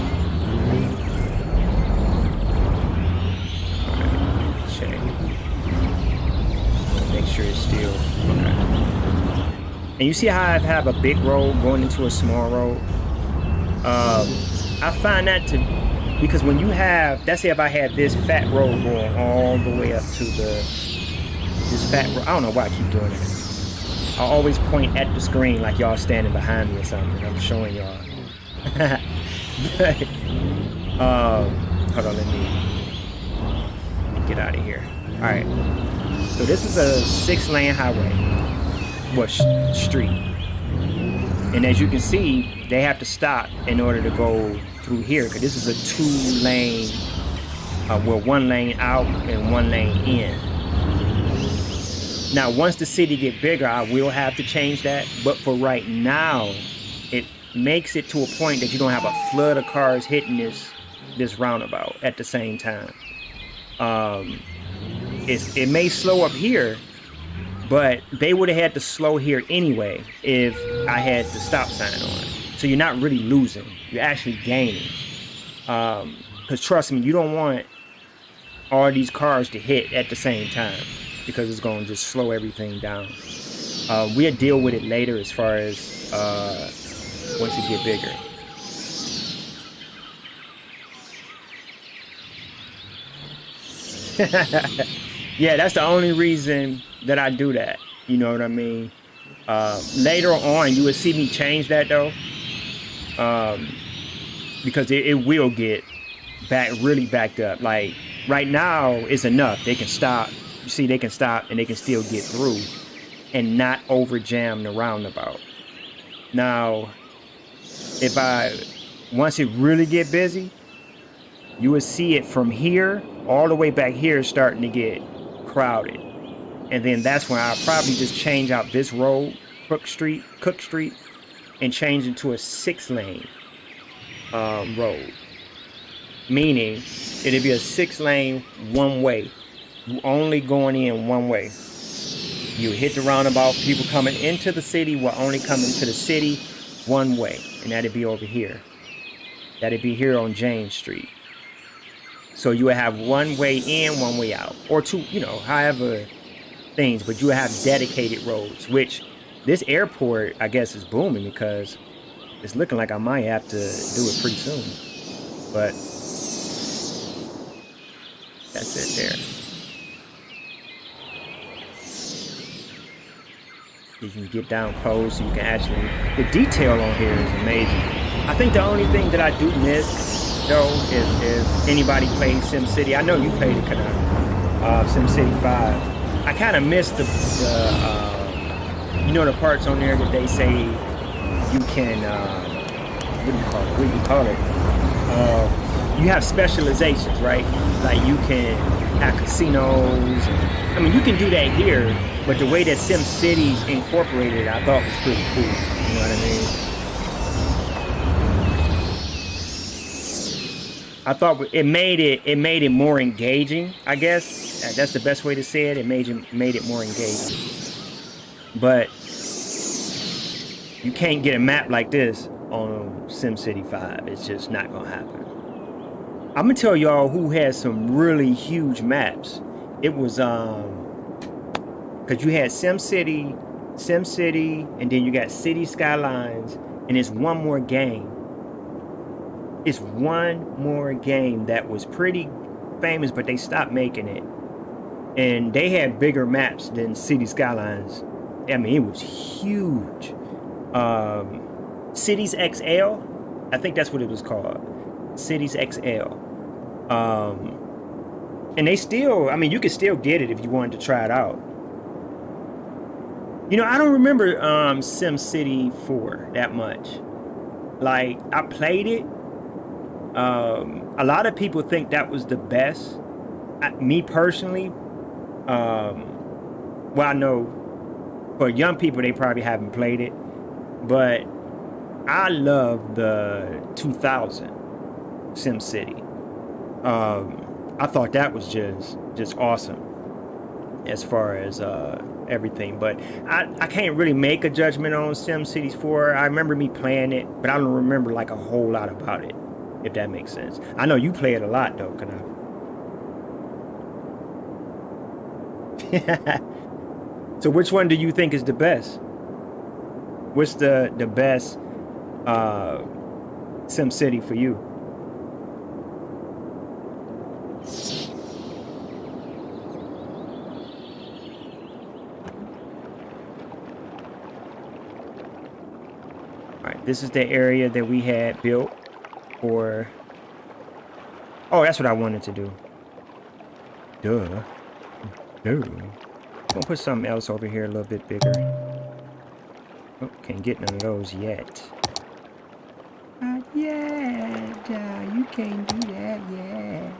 Check. Make sure it's still okay. And you see how I have a big road going into a small road? I find that because when you have, let's say if I had this fat road going all the way up to this fat road, I don't know why I keep doing it. I always point at the screen like y'all standing behind me or something. I'm showing y'all. Hold on, let me get out of here. All right. So this is a 6-lane highway. Street, and as you can see, they have to stop in order to go through here, because this is a 2-lane, well, 1 lane out and 1 lane in. Now, once the city get bigger, I will have to change that, but for right now, it makes it to a point that you don't have a flood of cars hitting this roundabout at the same time. It may slow up here, but they would have had to slow here anyway if I had the stop sign on. So you're not really losing, you're actually gaining. Because trust me, you don't want all these cars to hit at the same time, because it's going to just slow everything down. We'll deal with it later as far as once it get bigger. Yeah, that's the only reason that I do that. You know what I mean? Later on, you will see me change that though, because it will get really backed up. Like right now, it's enough. They can stop. You see, they can stop and they can still get through and not over jam the roundabout. Now, once it really get busy, you will see it from here all the way back here starting to get crowded. And then that's when I'll probably just change out this road, Cook Street, and change it to a 6-lane road. Meaning, it'll be a 6-lane one way. You only going in one way. You hit the roundabout, people coming into the city will only come into the city one way. And that'll be over here. That'll be here on James Street. So you will have one way in, one way out. Or two, you know, however things, but you have dedicated roads, which this airport, I guess, is booming because it's looking like I might have to do it pretty soon. But that's it there. You can get down close, you can actually, the detail on here is amazing. I think the only thing that I do miss though is if anybody plays SimCity. I know you played it, SimCity 5. I kind of missed the you know, the parts on there that they say you can, what do you call it? you have specializations, right? Like you can have casinos. I mean, you can do that here, but the way that SimCity's incorporated it, I thought was pretty cool. You know what I mean? I thought it made it more engaging. I guess that's the best way to say it. It made it more engaging. But you can't get a map like this on SimCity 5. It's just not gonna happen. I'm gonna tell y'all who has some really huge maps. It was because you had SimCity, and then you got City Skylines, and it's one more game. It's one more game that was pretty famous, but they stopped making it. And they had bigger maps than City Skylines. I mean, it was huge. Cities XL, I think that's what it was called. Cities XL. And they still, I mean, you could still get it if you wanted to try it out. You know, I don't remember SimCity 4 that much. Like, I played it. A lot of people think that was the best. Me personally, well, I know for young people, they probably haven't played it, but I love the 2000 SimCity. I thought that was just awesome as far as everything, but I can't really make a judgment on SimCity 4. I remember me playing it, but I don't remember like a whole lot about it, if that makes sense. I know you play it a lot though, So which one do you think is the best? What's the best SimCity for you? Alright, this is the area that we had built for... Oh, that's what I wanted to do. Duh. I'm gonna put something else over here a little bit bigger. Oh, can't get none of those yet. Not yet. You can't do that yet.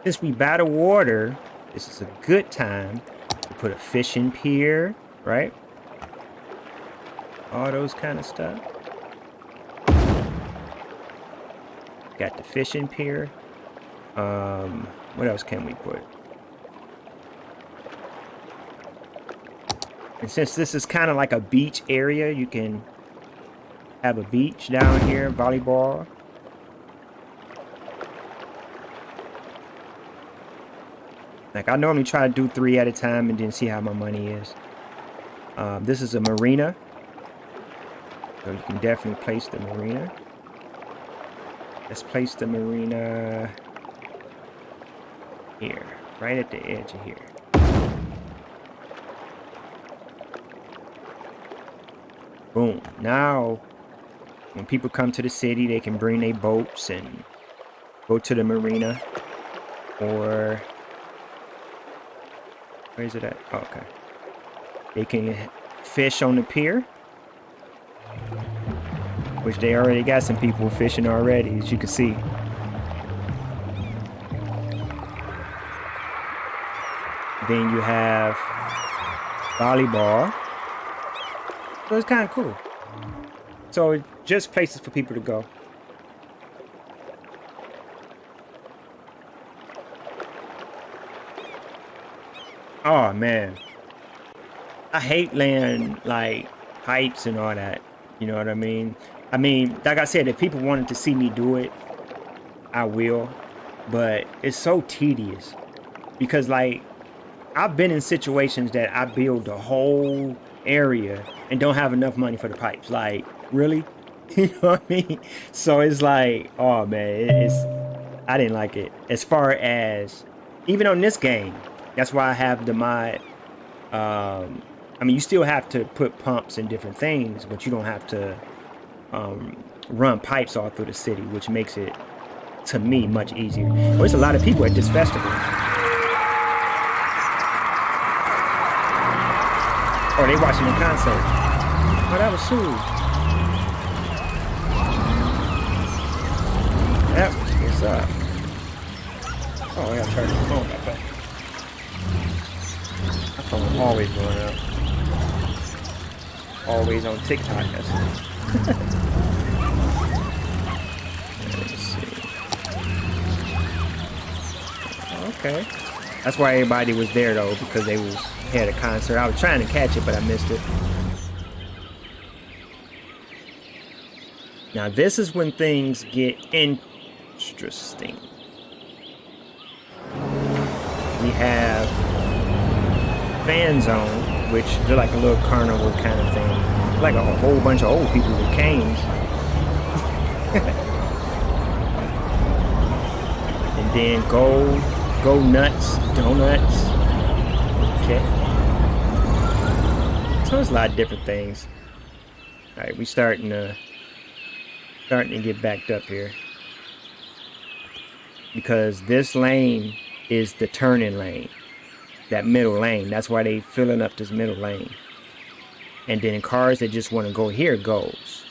Since we battle water, this is a good time to put a fishing pier, right? All those kind of stuff. Got the fishing pier. What else can we put? And since this is kind of like a beach area, you can have a beach down here, volleyball. Like I normally try to do 3 at a time and then see how my money is. This is a marina. So you can definitely place the marina. Let's place the marina here, right at the edge of here. Boom. Now, when people come to the city, they can bring their boats and go to the marina. Or, where is it at? Oh, okay. They can fish on the pier, which they already got some people fishing already, as you can see. Then you have volleyball. So it's kind of cool. So it's just places for people to go. Oh man, I hate laying like pipes and all that. You know what I mean? I mean, like I said, if people wanted to see me do it, I will. But it's so tedious because like I've been in situations that I build the whole area and don't have enough money for the pipes. Like, really? You know what I mean? So it's like, oh man, I didn't like it. As far as, even on this game, that's why I have the mod. I mean, you still have to put pumps and different things, but you don't have to run pipes all through the city, which makes it, to me, much easier. Well, there's a lot of people at this festival. Oh, they watching the concert. Oh, that was cool. That was what's up. Oh, I gotta charge my phone back up. My phone always going up. Always on TikTok. That's Let's see. Okay. That's why everybody was there though, because they had a concert. I was trying to catch it, but I missed it. Now this is when things get interesting. We have Fan Zone, which they're like a little carnival kind of thing. Like a whole bunch of old people with canes. And then Go Nuts, Donuts. Okay. So there's a lot of different things. Alright, we starting to get backed up here. Because this lane is the turning lane. That middle lane. That's why they filling up this middle lane. And then cars that just want to go here goes.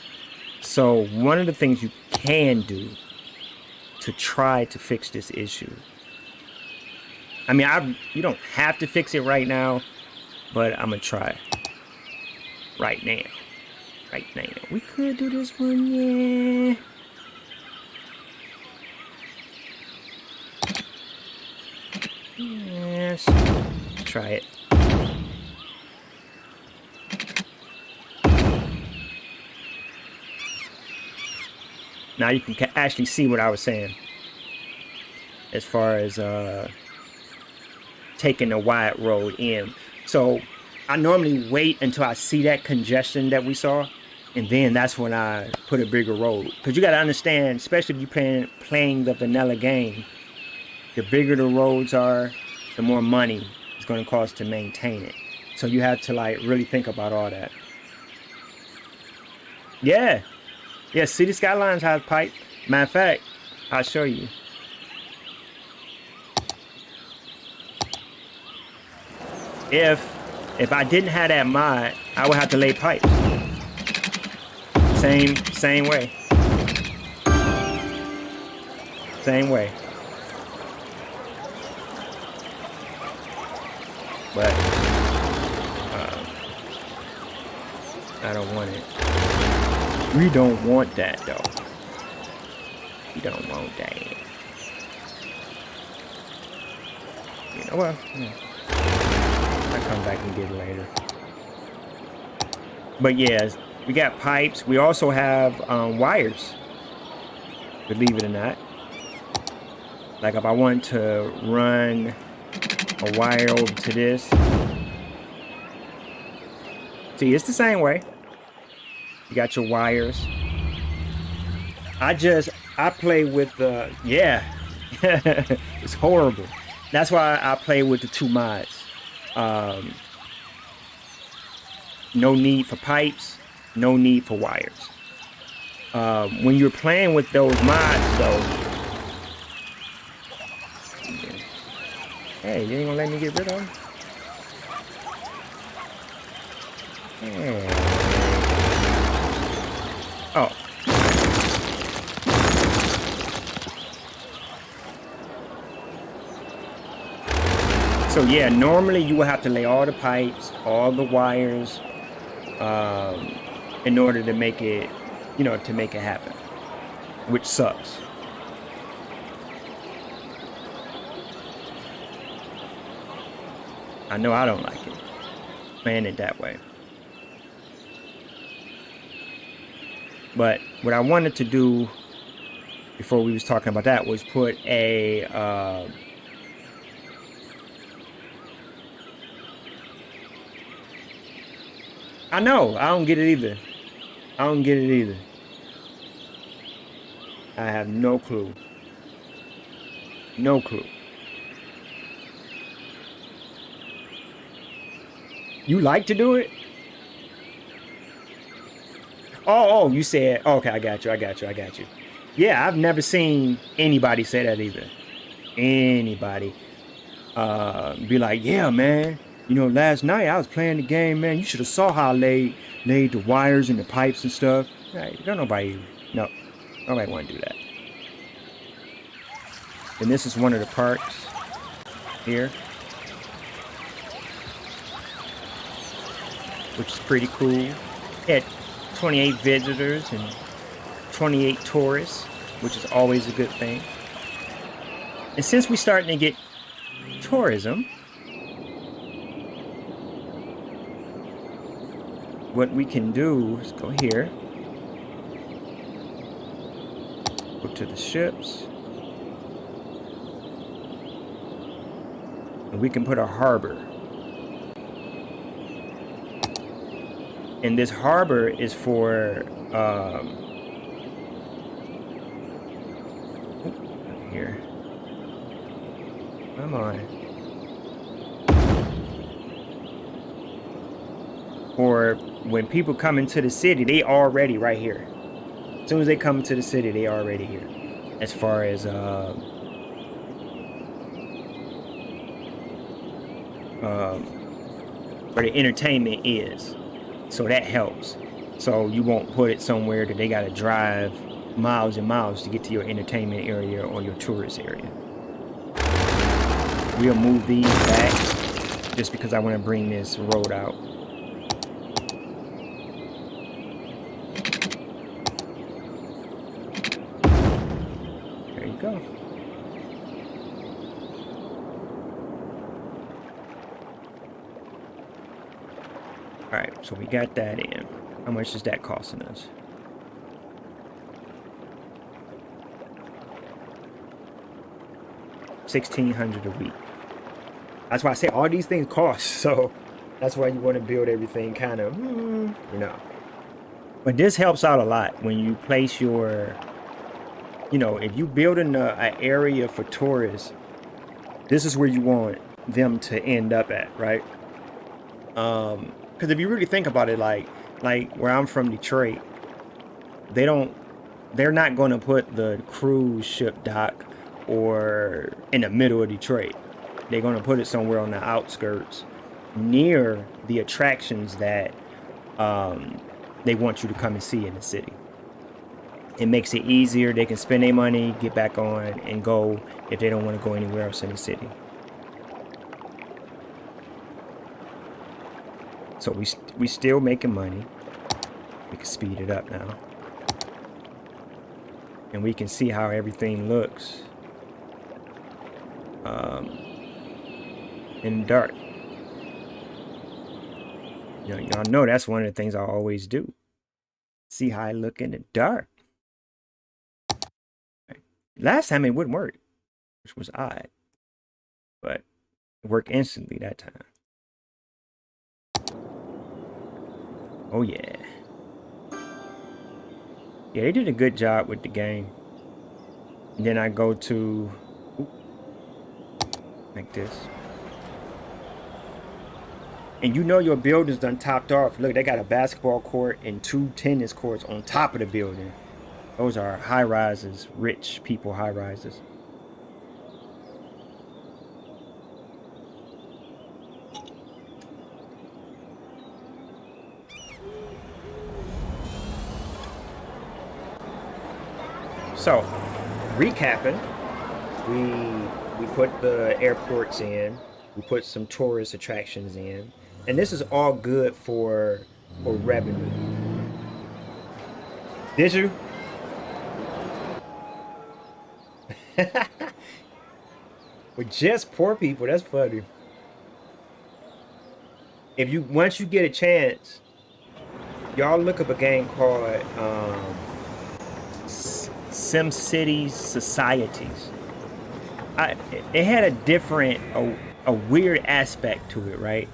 So one of the things you can do to try to fix this issue. I mean, you don't have to fix it right now, but I'm gonna try right now. Right now. We could do this one, yeah. Yes. Try it. Now you can actually see what I was saying as far as taking the wide road in. So I normally wait until I see that congestion that we saw, and then that's when I put a bigger road. Because you got to understand, especially if you're playing the vanilla game, the bigger the roads are, the more money it's going to cost to maintain it. So you have to like really think about all that. Yeah. Yeah, City Skylines has pipe. Matter of fact, I'll show you. If I didn't have that mod, I would have to lay pipes. Same way. Same way. But I don't want it. We don't want that though. We don't want that. You know what? Yeah. I'll come back and get it later. But yeah, we got pipes. We also have wires. Believe it or not. Like if I want to run a wire over to this. See, it's the same way. You got your wires. I play with the, yeah. It's horrible. That's why I play with the two mods. No need for pipes, no need for wires. When you're playing with those mods though, hey, you ain't gonna let me get rid of them? Yeah. Oh. So yeah, normally you would have to lay all the pipes, all the wires, in order to make it, you know, to make it happen, which sucks. I know I don't like it, playing it that way. But what I wanted to do before we was talking about that was put a I know, I don't get it either. I don't get it either. I have no clue. No clue. You like to do it? Oh, you said, okay, I got you. Yeah, I've never seen anybody say that either. Anybody be like, yeah, man, you know, last night I was playing the game, man, you should have saw how I laid the wires and the pipes and stuff. Right, nobody want to do that. And this is one of the parks here, which is pretty cool. Had 28 visitors and 28 tourists, which is always a good thing. And since we're starting to get tourism, what we can do is go here, go to the ships, and we can put a harbor. And this harbor is for here. Come on. Or when people come into the city, they already right here. As soon as they come into the city, they already here. As far as where the entertainment is. So that helps. So you won't put it somewhere that they gotta drive miles and miles to get to your entertainment area or your tourist area. We'll move these back just because I want to bring this road out. There you go. All right, so we got that in. How much is that costing us? $1,600 a week. That's why I say all these things cost. So that's why you want to build everything kind of, you know. But this helps out a lot when you place your, you know, if you build an area for tourists, this is where you want them to end up at, right? Because if you really think about it, like where I'm from, Detroit, they're not going to put the cruise ship dock or in the middle of Detroit. They're going to put it somewhere on the outskirts near the attractions that they want you to come and see in the city. It makes it easier. They can spend their money, get back on, and go if they don't want to go anywhere else in the city. So we still making money. We can speed it up now. And we can see how everything looks in the dark. You know, y'all know that's one of the things I always do. See how I look in the dark. Last time it wouldn't work, which was odd. But it worked instantly that time. Oh yeah. Yeah, they did a good job with the game. And then I go to like this. And you know your building's done topped off. Look, they got a basketball court and 2 tennis courts on top of the building. Those are high rises, rich people high rises. So, recapping, we put the airports in, we put some tourist attractions in, and this is all good for revenue. Did you? With just poor people, that's funny. Once you get a chance, y'all look up a game called SimCity Societies. It had a weird aspect to it, right?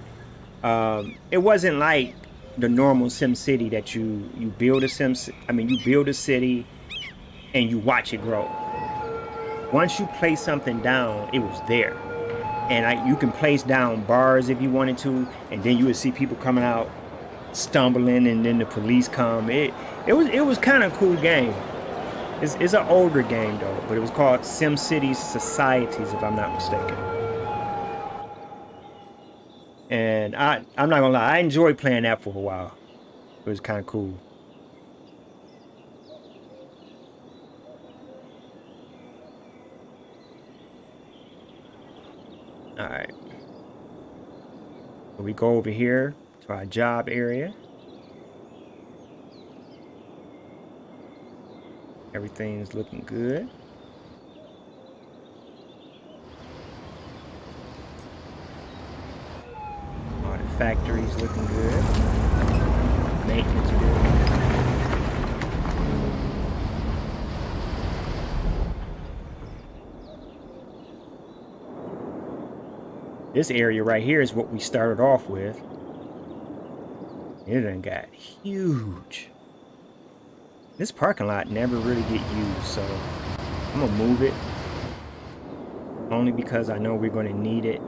It wasn't like the normal SimCity that you build you build a city and you watch it grow. Once you place something down, it was there. And you can place down bars if you wanted to, and then you would see people coming out stumbling, and then the police come. It was kind of a cool game. It's an older game though, but it was called SimCity Societies, if I'm not mistaken. And I'm not gonna lie, I enjoyed playing that for a while. It was kind of cool. Alright. So we go over here to our job area. Everything's looking good. All the factories looking good. Maintenance good. This area right here is what we started off with. It done got huge. This parking lot never really get used, so I'm gonna move it. Only because I know we're gonna need it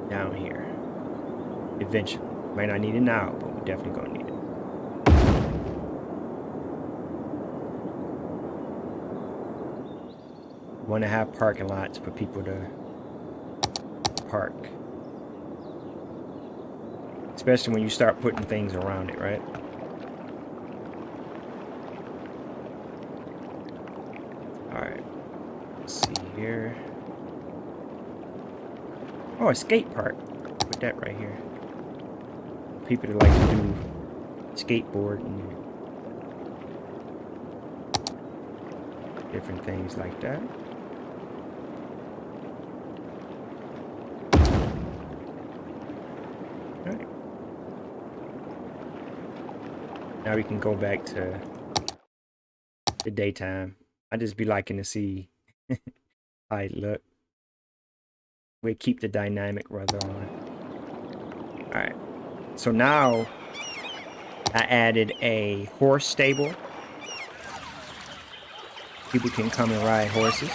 down here. Eventually. Might not need it now, but we're definitely gonna need it. Want to have parking lots for people to park. Especially when you start putting things around it, right? Alright. Let's see here. Oh, a skate park. Put that right here. People that like to do skateboard and different things like that. Alright. Now we can go back to the daytime. I just be liking to see how it look. We keep the dynamic rather on. Alright. So now I added a horse stable. People can come and ride horses.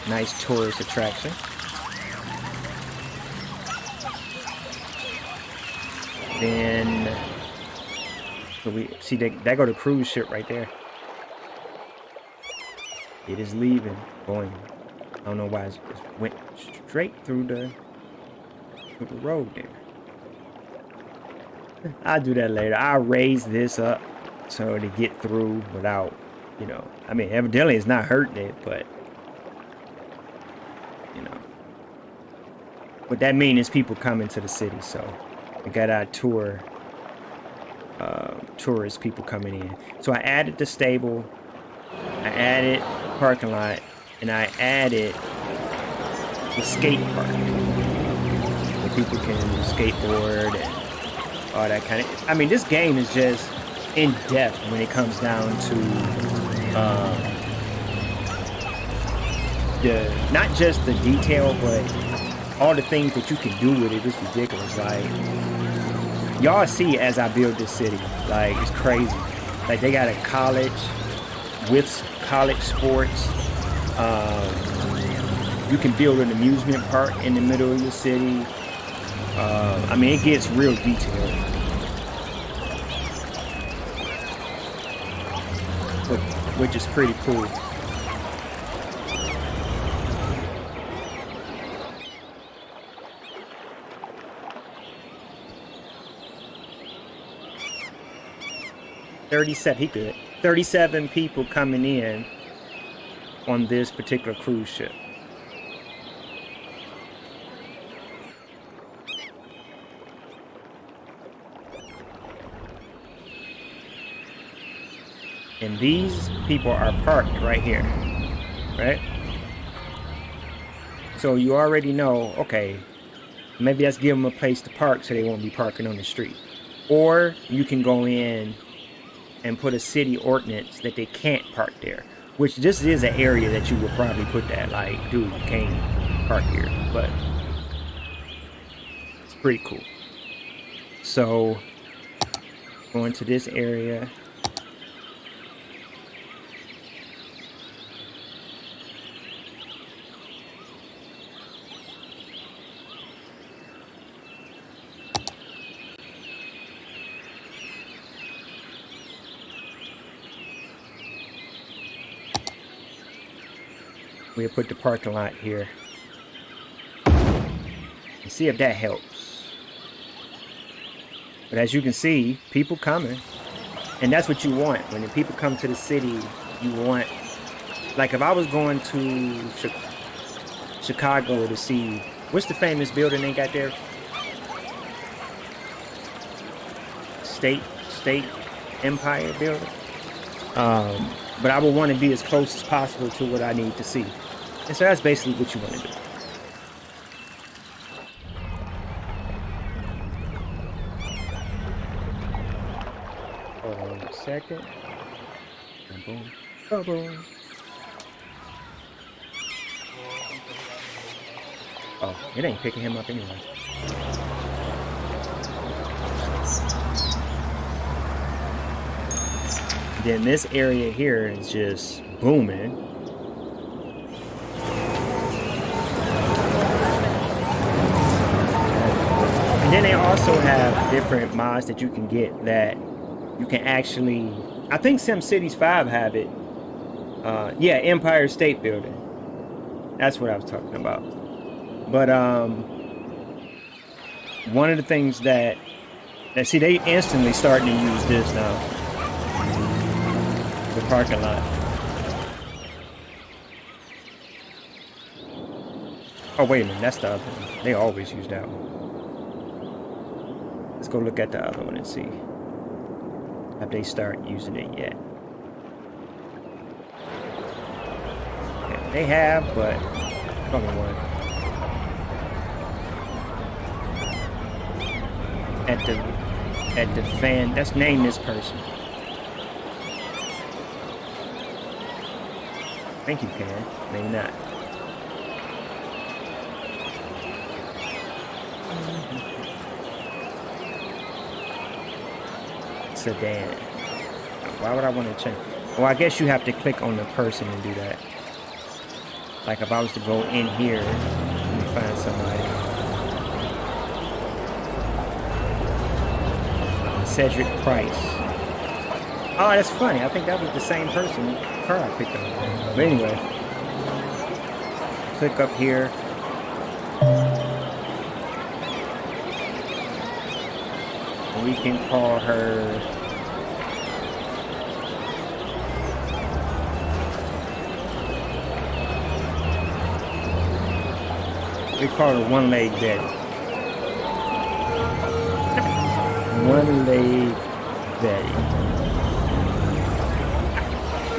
Nice tourist attraction. Then so we see that go to cruise ship right there. It is leaving, going. I don't know why it went straight through the road there. I'll do that later. I'll raise this up so to get through without, you know. I mean, evidently it's not hurting it, but you know. What that means is people coming to the city, so we got our tourist people coming in. So I added the stable, I added parking lot, and I added the skate park where people can skateboard and all that kind of. I mean, this game is just in depth when it comes down to not just the detail, but all the things that you can do with it. It's ridiculous. Like, y'all see as I build this city, like, it's crazy. Like, they got a college with college sports. You can build an amusement park in the middle of your city. I mean, it gets real detailed. Which is pretty cool. He good. 37 people coming in on this particular cruise ship. And these people are parked right here, right? So you already know, okay, maybe let's give them a place to park so they won't be parking on the street. Or you can go in and put a city ordinance that they can't park there, which this is an area that you would probably put that, like, dude, you can't park here, but it's pretty cool. So going to this area. We'll put the parking lot here and see if that helps. But as you can see, people coming, and that's what you want. When the people come to the city, you want like if I was going to Chicago to see what's the famous building they got there? State Empire building. But I would want to be as close as possible to what I need to see. And so that's basically what you want to do. Hold on a second. Boom, boom, boom. Oh, it ain't picking him up anyway. Then this area here is just booming. And then they also have different mods that you can get that you can actually, I think SimCities 5 have it. Yeah, Empire State Building. That's what I was talking about. But one of the things that see, they instantly starting to use this now. The parking lot. Oh, wait a minute, that's the other one. They always use that one. Let's go look at the other one and see. Have they start using it yet? Okay, they have, but only one. At the fan, let's name this person. I think you can, maybe not. Sedan. Why would I want to change? Well, I guess you have to click on the person and do that. Like if I was to go in here and find somebody. Cedric Price. Oh, that's funny. I think that was the same person car I picked up. But anyway, click up here. We can call her One-Leg Betty. One-Leg Betty.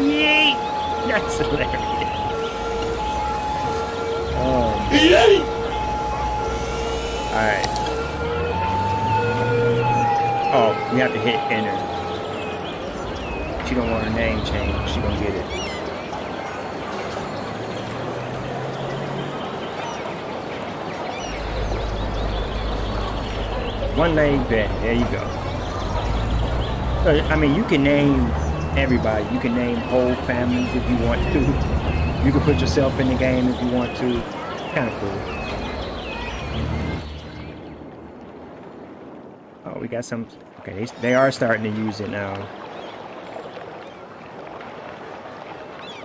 Yay! That's hilarious. Yay! Alright. Oh, you have to hit enter. She don't want her name changed. She gonna get it. One-Leg Betty. There you go. I mean, you can name everybody. You can name whole families if you want to. You can put yourself in the game if you want to. Kind of cool. Oh, we got some. Okay, they are starting to use it now.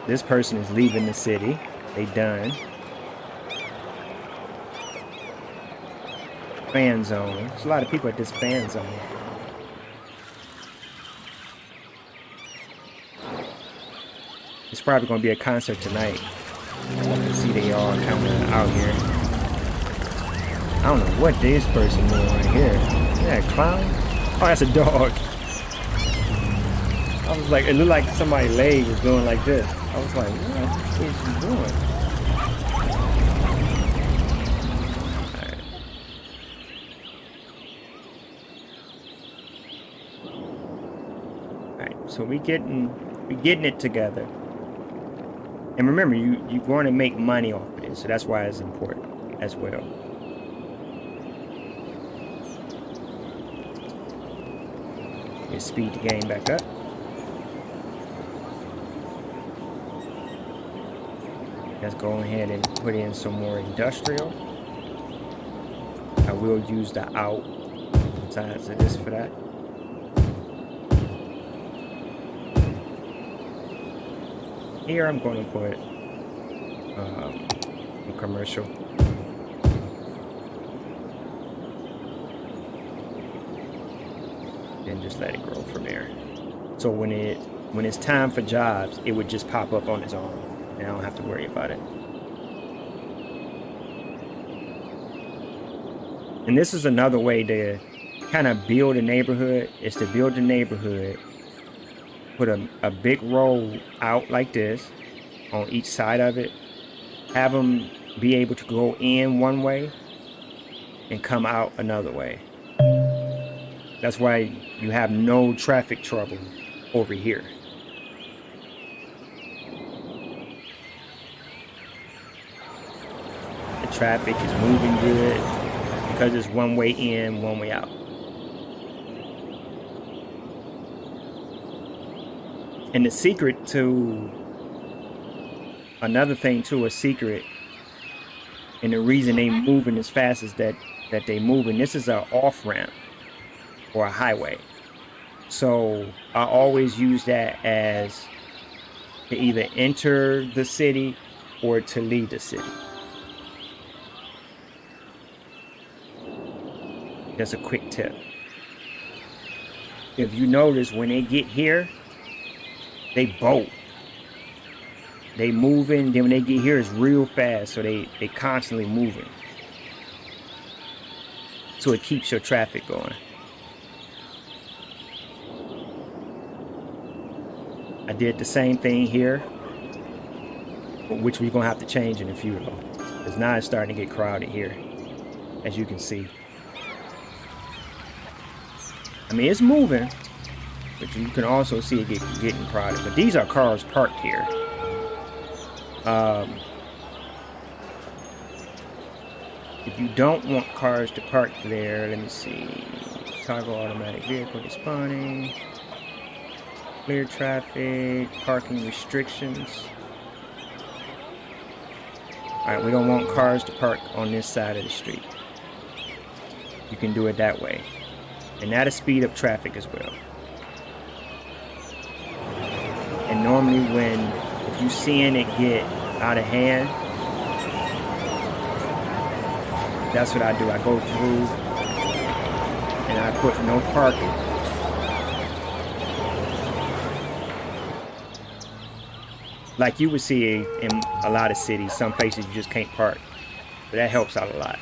This person is leaving the city. They done. Fan zone. There's a lot of people at this fan zone. It's probably going to be a concert tonight. I see they all kind of out here. I don't know what this person doing right here. Is that a clown? Oh, that's a dog. I was like, it looked like somebody's leg was going like this. I was like, what is he doing? Alright, so we getting it together. And remember, you're going to make money off of it, so that's why it's important as well. Let's speed the game back up. Let's go ahead and put in some more industrial. I will use the out sides of this for that. Here I'm going to put a commercial. And just let it grow from there. So when it's time for jobs, it would just pop up on its own. and I don't have to worry about it. And this is another way to kind of build a neighborhood, is to build a neighborhood, put a big road out like this on each side of it, have them be able to go in one way and come out another way. That's why you have no traffic trouble over here. The traffic is moving good because it's one way in, one way out. And the secret to, another thing too, a secret, and the reason they moving as fast as that they moving, this is an off-ramp or a highway. So I always use that as to either enter the city or to leave the city. That's a quick tip. If you notice, when they get here, they bolt. They moving, then when they get here, it's real fast, so they constantly moving. So it keeps your traffic going. I did the same thing here, which we're gonna have to change in a few though, because now it's starting to get crowded here, as you can see. I mean, it's moving, but you can also see it getting crowded. But these are cars parked here. If you don't want cars to park there, let me see. Toggle automatic vehicle responding. Clear traffic, parking restrictions. Alright, we don't want cars to park on this side of the street. You can do it that way. And that'll speed up traffic as well. And normally if you're seeing it get out of hand, that's what I do. I go through and I put no parking. Like you would see in a lot of cities, some places you just can't park. But that helps out a lot.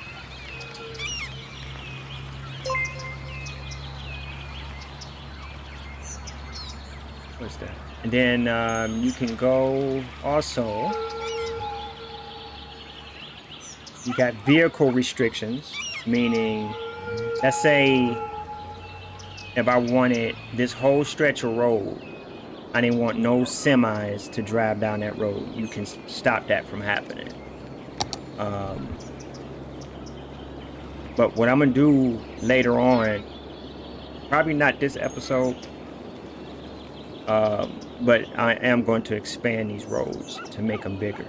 What's that? And then you can go also, you got vehicle restrictions, meaning, let's say if I wanted this whole stretch of road, I didn't want no semis to drive down that road. You can stop that from happening. But what I'm gonna do later on, probably not this episode, but I am going to expand these roads to make them bigger.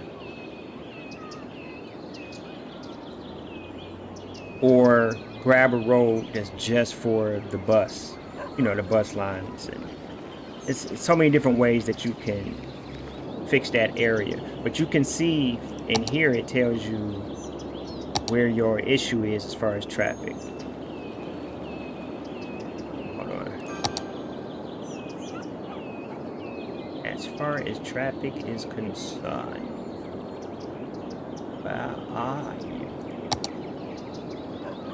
Or grab a road that's just for the bus, you know, the bus lines. And it's so many different ways that you can fix that area. But you can see in here, it tells you where your issue is as far as traffic. Hold on. As far as traffic is concerned, where are you?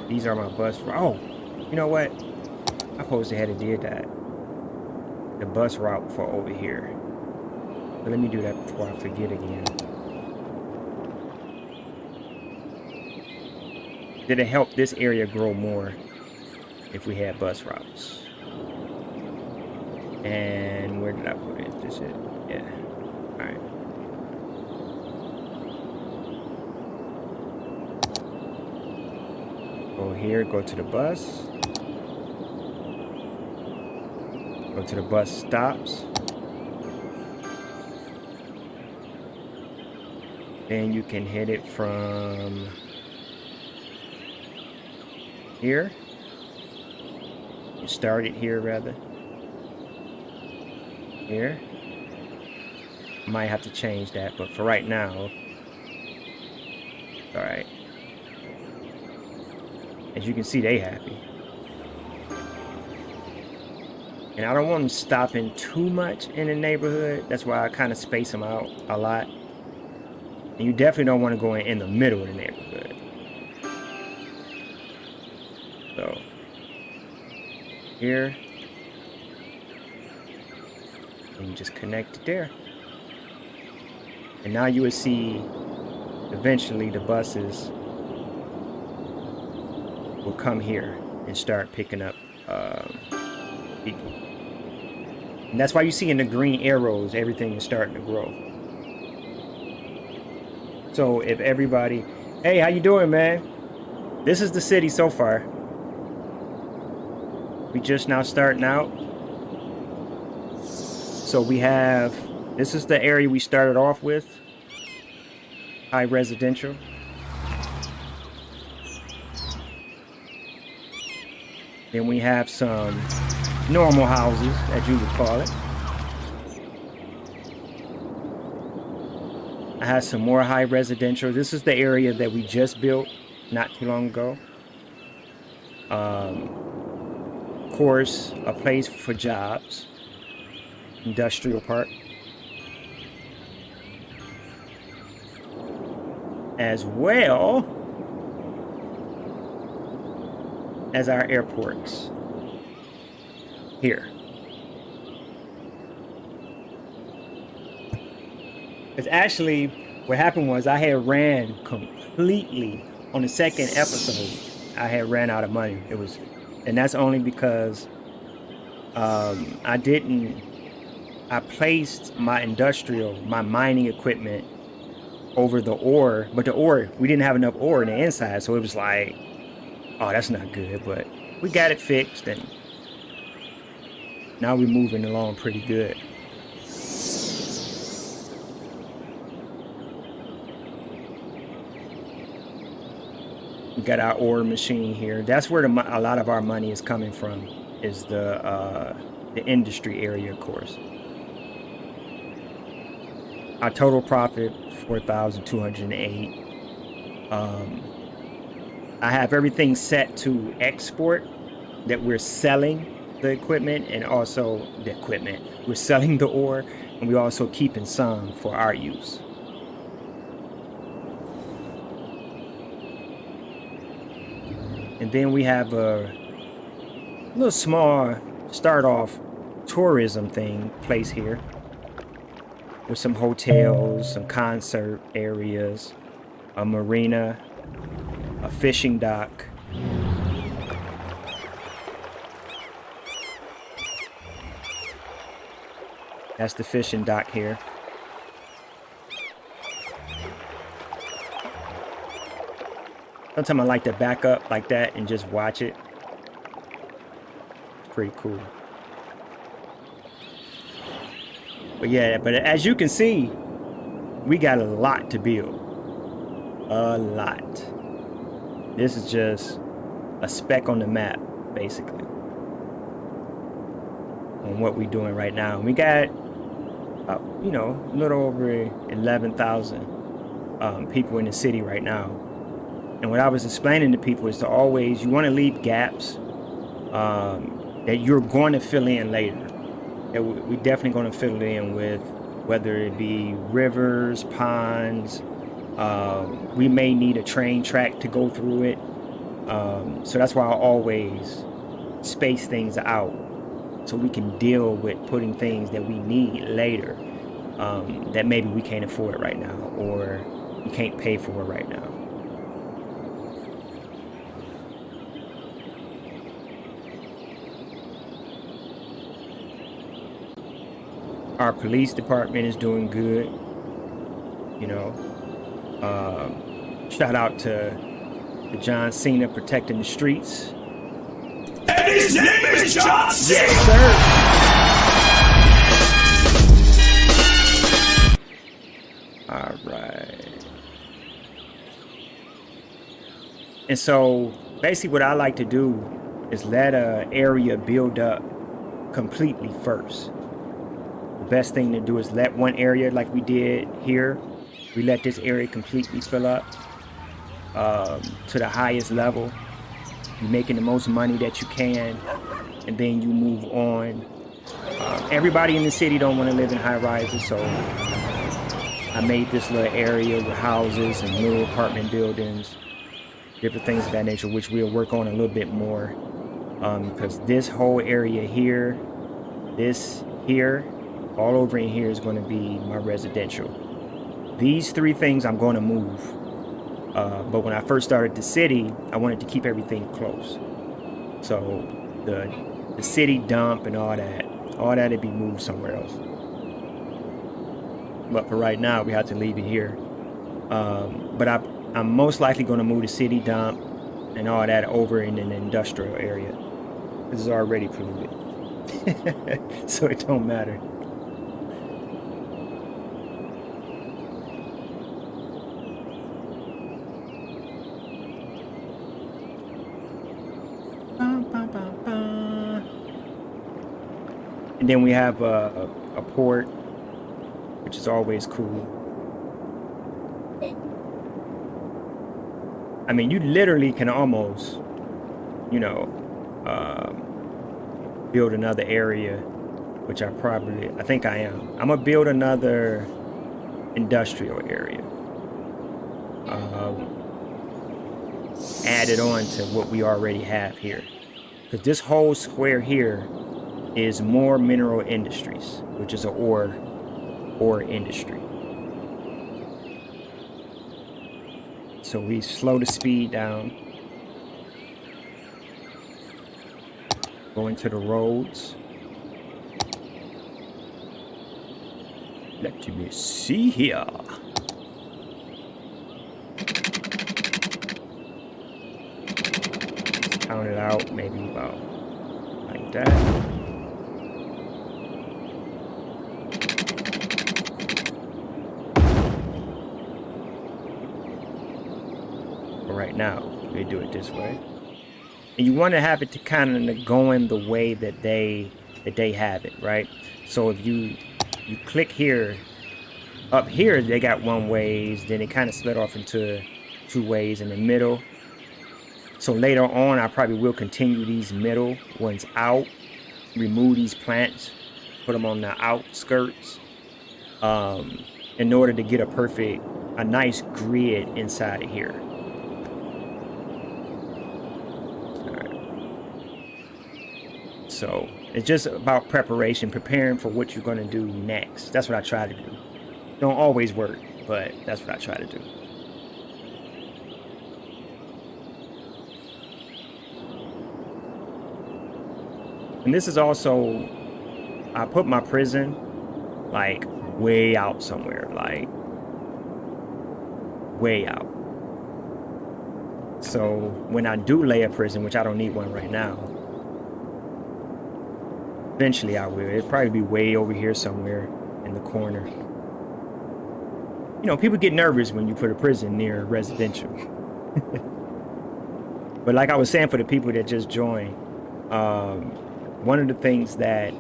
These are my bus. Oh, you know what? I supposed to have did that. The bus route for over here. But let me do that before I forget again. Did it help this area grow more if we had bus routes? And where did I put it? This it? Yeah. Alright. Go here, go to the bus. Go to the bus stops. Then you can hit it from here. You start it here rather. Here. Might have to change that, but for right now, alright. As you can see, they happy. And I don't want them stopping too much in the neighborhood. That's why I kind of space them out a lot. And you definitely don't want to go in the middle of the neighborhood. So here, and you just connect it there. And now you will see eventually the buses will come here and start picking up people. And that's why you see in the green arrows, everything is starting to grow. So if everybody, hey, how you doing, man? This is the city so far. We just now starting out. So we have, this is the area we started off with. High residential. Then we have some normal houses, as you would call it. I have some more high residential. This is the area that we just built not too long ago. Of course, a place for jobs. Industrial park. As well as our airports here. It's actually, what happened was I had ran completely on the second episode. I had ran out of money. And that's only because I placed my mining equipment over the ore, but the ore, we didn't have enough ore in the inside, so it was like, oh, that's not good, but we got it fixed, and now we're moving along pretty good. We got our ore machine here. That's where a lot of our money is coming from, is the industry area, of course. Our total profit, 4,208. I have everything set to export, that we're selling the equipment, and also the equipment. We're selling the ore, and we're also keeping some for our use. And then we have a little small start off tourism place here, with some hotels, some concert areas, a marina, a fishing dock. That's the fishing dock here. Sometimes I like to back up like that and just watch it. It's pretty cool. But yeah, but as you can see, we got a lot to build. A lot. This is just a speck on the map, basically, on what we're doing right now. We got, a little over 11,000 people in the city right now. And what I was explaining to people is you want to leave gaps that you're going to fill in later. That we're definitely going to fill it in with, whether it be rivers, ponds. We may need a train track to go through it. So that's why I always space things out, so we can deal with putting things that we need later, that maybe we can't afford right now, or we can't pay for right now. Our police department is doing good. Shout out to John Cena protecting the streets. And his name is John Cena! Yes, sir! All right. And so basically what I like to do is let an area build up completely first. The best thing to do is let one area, like we did here, we let this area completely fill up to the highest level. You're making the most money that you can, and then you move on. Everybody in the city don't want to live in high rises, so I made this little area with houses and little apartment buildings, different things of that nature, which we'll work on a little bit more. Because this whole area here, this here, all over in here is going to be my residential. These three things I'm going to move. But when I first started the city, I wanted to keep everything close. So the city dump and all that'd be moved somewhere else. But for right now, we have to leave it here. But I'm most likely going to move the city dump and all that over in an industrial area. This is already polluted. So it don't matter. And then we have a port, which is always cool. I mean, you literally can almost, you know, build another area, which I think I am. I'm gonna build another industrial area. Add it on to what we already have here. Because this whole square here is more mineral industries, which is an ore industry. So we slow the speed down. Go into the roads. Let me see here. Count it out, maybe about like that. Right now, we do it this way, and you want to have it to kind of go in the way that they have it, right? So if you click here, up here they got one ways, then it kind of split off into two ways in the middle. So later on, I probably will continue these middle ones out, remove these plants, put them on the outskirts, in order to get a nice grid inside of here. So it's just about preparation, preparing for what you're going to do next. That's what I try to do. Don't always work, but that's what I try to do. And this is also, I put my prison like way out somewhere, like way out. So when I do lay a prison, which I don't need one right now, eventually I will. It'll probably be way over here somewhere in the corner. You know, people get nervous when you put a prison near residential. But like I was saying, for the people that just joined, one of the things that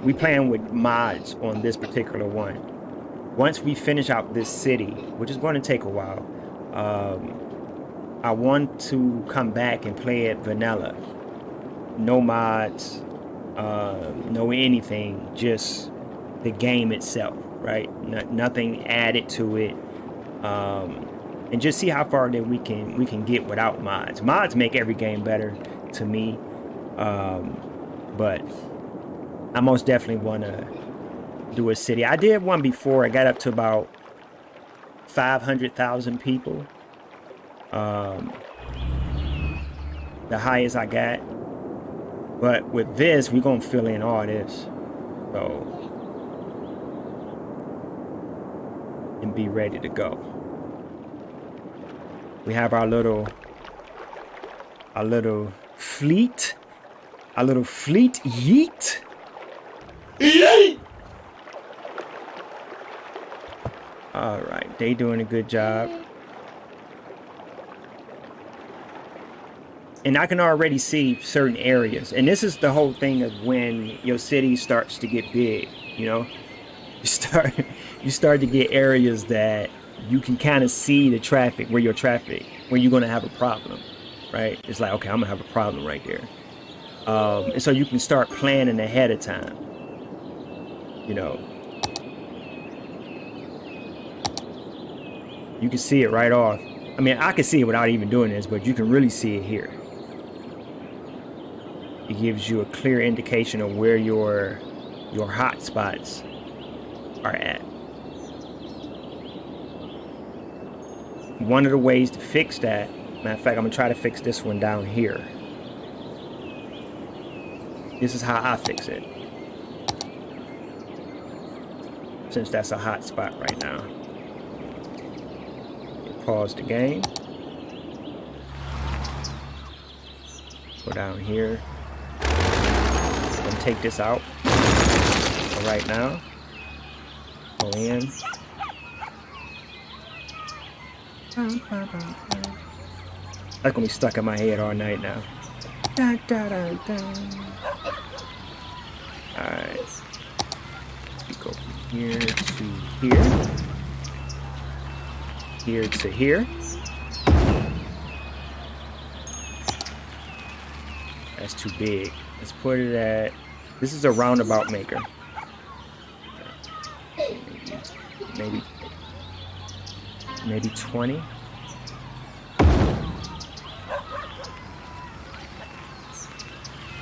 we plan with mods on this particular one, once we finish out this city, which is going to take a while, I want to come back and play it vanilla. No mods, no anything, just the game itself, right? Nothing added to it, and just see how far that we can get without mods. Mods make every game better to me, but I most definitely want to do a city. I did one before. I got up to about 500,000 people, the highest I got. But with this, we're gonna fill in all this, so, and be ready to go. We have our little fleet, yeet. Yeet! All right, they doing a good job. And I can already see certain areas. And this is the whole thing of when your city starts to get big, you know? You start to get areas that you can kind of see the traffic, where you're going to have a problem, right? It's like, okay, I'm going to have a problem right there. And so you can start planning ahead of time, you know? You can see it right off. I mean, I can see it without even doing this, but you can really see it here. It gives you a clear indication of where your hot spots are at. One of the ways to fix that, matter of fact, I'm gonna try to fix this one down here. This is how I fix it, since that's a hot spot right now. Pause the game. Go down here and take this out for right now. Go in. That's gonna be stuck in my head all night now. Da, da, da, da. Alright. We go from here to here. Here to here. That's too big. Let's put it at, this is a roundabout maker. Maybe 20.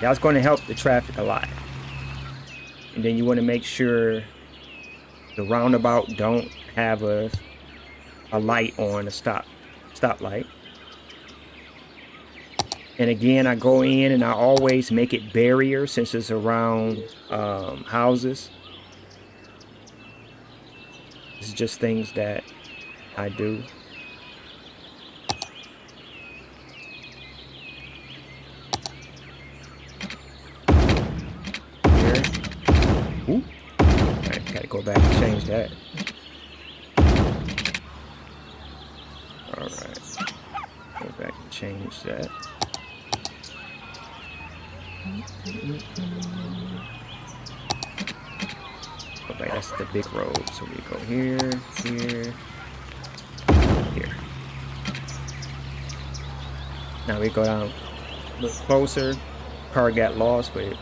That's going to help the traffic a lot. And then you want to make sure the roundabout don't have a light on, a stoplight. And again, I go in and I always make it barrier since it's around houses. This is just things that I do. Here. Ooh. Alright, gotta go back and change that. Alright. Go back and change that. Okay, that's the big road. So we go here, here, here. Now we go down a little closer. Car got lost, but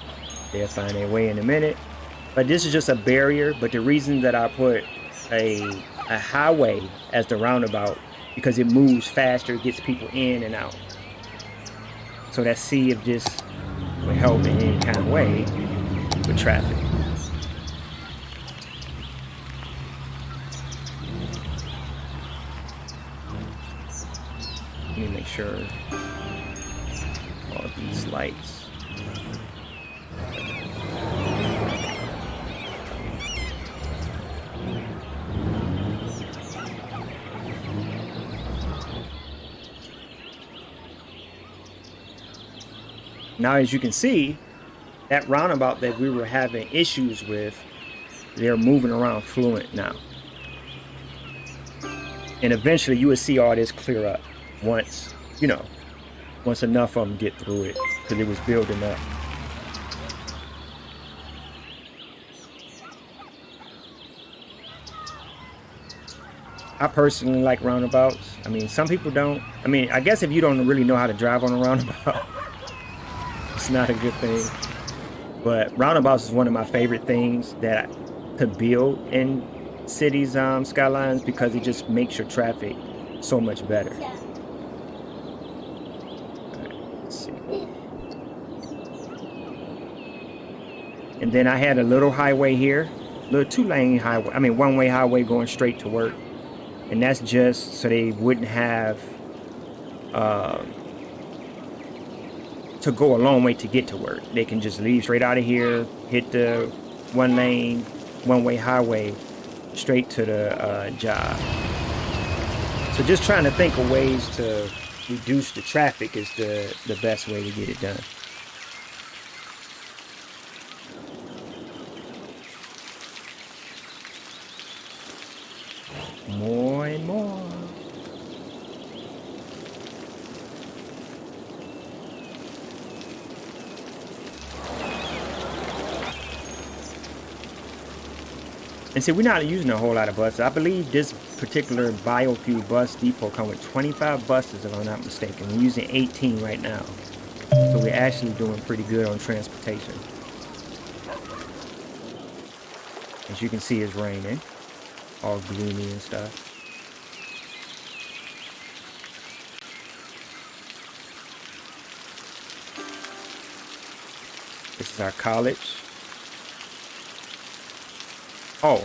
they'll find their way in a minute. But this is just a barrier. But the reason that I put a highway as the roundabout, because it moves faster, it gets people in and out. So let's see if this will help in any kind of way with traffic. Let me make sure all of these lights. Now, as you can see, that roundabout that we were having issues with, they're moving around fluent now. And eventually you will see all this clear up once, you know, once enough of them get through it, because it was building up. I personally like roundabouts. I mean, some people don't. I mean, I guess if you don't really know how to drive on a roundabout, it's not a good thing. But roundabouts is one of my favorite things that to build in cities' skylines, because it just makes your traffic so much better. Alright, let's see. And then I had a little highway here, little two-lane highway. I mean, one-way highway going straight to work, and that's just so they wouldn't have to go a long way to get to work. They can just leave straight out of here, hit the one-lane, one-way highway, straight to the job. So just trying to think of ways to reduce the traffic is the best way to get it done. More and more. And see, we're not using a whole lot of buses. I believe this particular biofuel bus depot comes with 25 buses, if I'm not mistaken. We're using 18 right now. So we're actually doing pretty good on transportation. As you can see, it's raining. All gloomy and stuff. This is our college. Oh,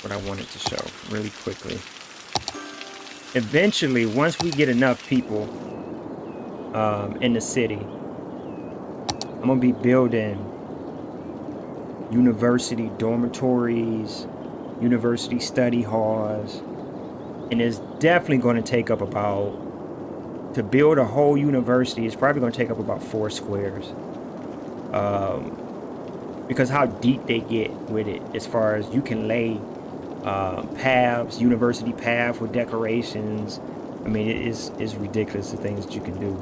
what I wanted to show really quickly. Eventually, once we get enough people in the city, I'm gonna be building university dormitories, university study halls, and it's definitely going to take up to build a whole university, it's probably going to take up about 4 squares. Because how deep they get with it, as far as you can lay paths, university path with decorations. I mean, it's ridiculous the things that you can do.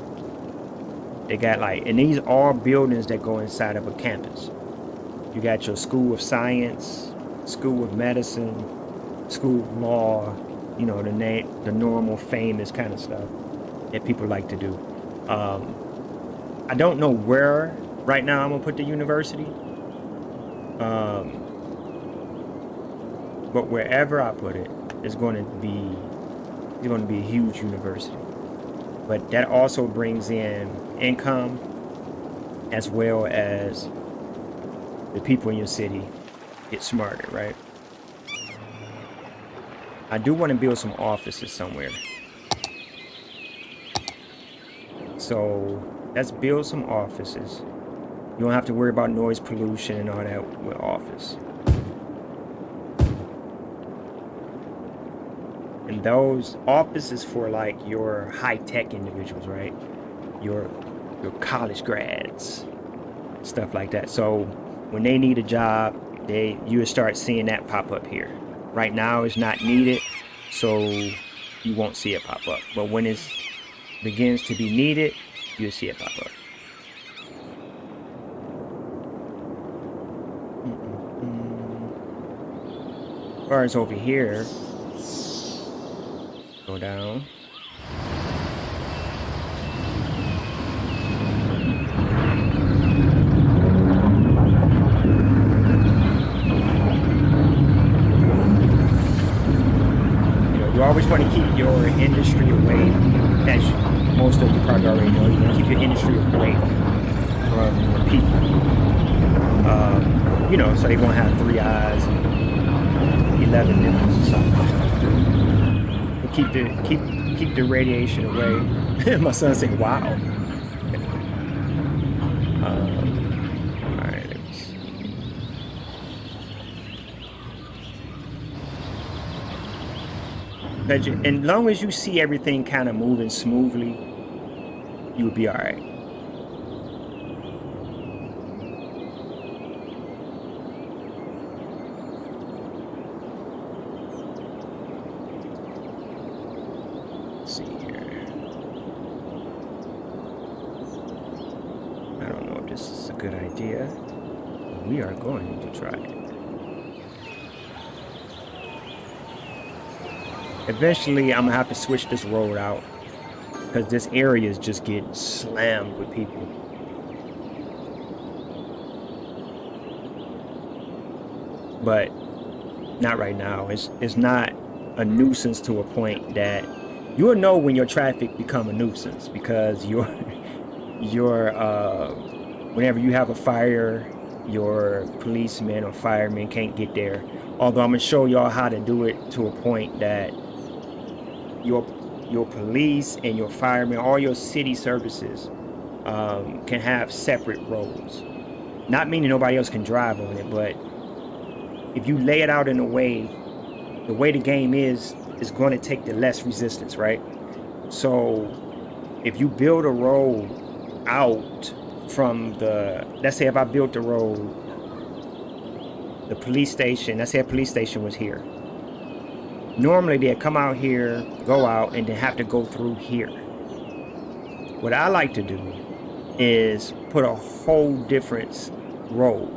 They got and these are buildings that go inside of a campus. You got your School of Science, School of Medicine, School of Law, you know, the normal famous kind of stuff that people like to do. I don't know where right now I'm gonna put the university. But wherever I put it, it's going to be a huge university. But that also brings in income, as well as the people in your city get smarter, right? I do want to build some offices somewhere. So let's build some offices. You don't have to worry about noise pollution and all that with office. And those offices for like your high-tech individuals, right? Your college grads, stuff like that. So when they need a job, you will start seeing that pop up here. Right now it's not needed, so you won't see it pop up. But when it begins to be needed, you'll see it pop up. As far as over here, go down. You always want to keep your industry away. As most of you probably already know, you want to keep your industry away from the people. You know, so they won't have 3 eyes and 11 nipples or something. Keep the radiation away. My son said, "Wow." All right, let me see. And as long as you see everything kind of moving smoothly, you'll be all right. Good idea. We are going to try it. Eventually, I'm gonna have to switch this road out because this area is just getting slammed with people. But not right now. It's not a nuisance to a point that you'll know when your traffic become a nuisance, because whenever you have a fire, your policemen or firemen can't get there. Although I'm gonna show y'all how to do it to a point that your police and your firemen, all your city services, can have separate roads. Not meaning nobody else can drive on it, but if you lay it out in a way, the way the game is going to take the less resistance, right? So if you build a road out from let's say if I built the road, the police station, let's say a police station was here. Normally they'd come out here, go out, and then have to go through here. What I like to do is put a whole different road.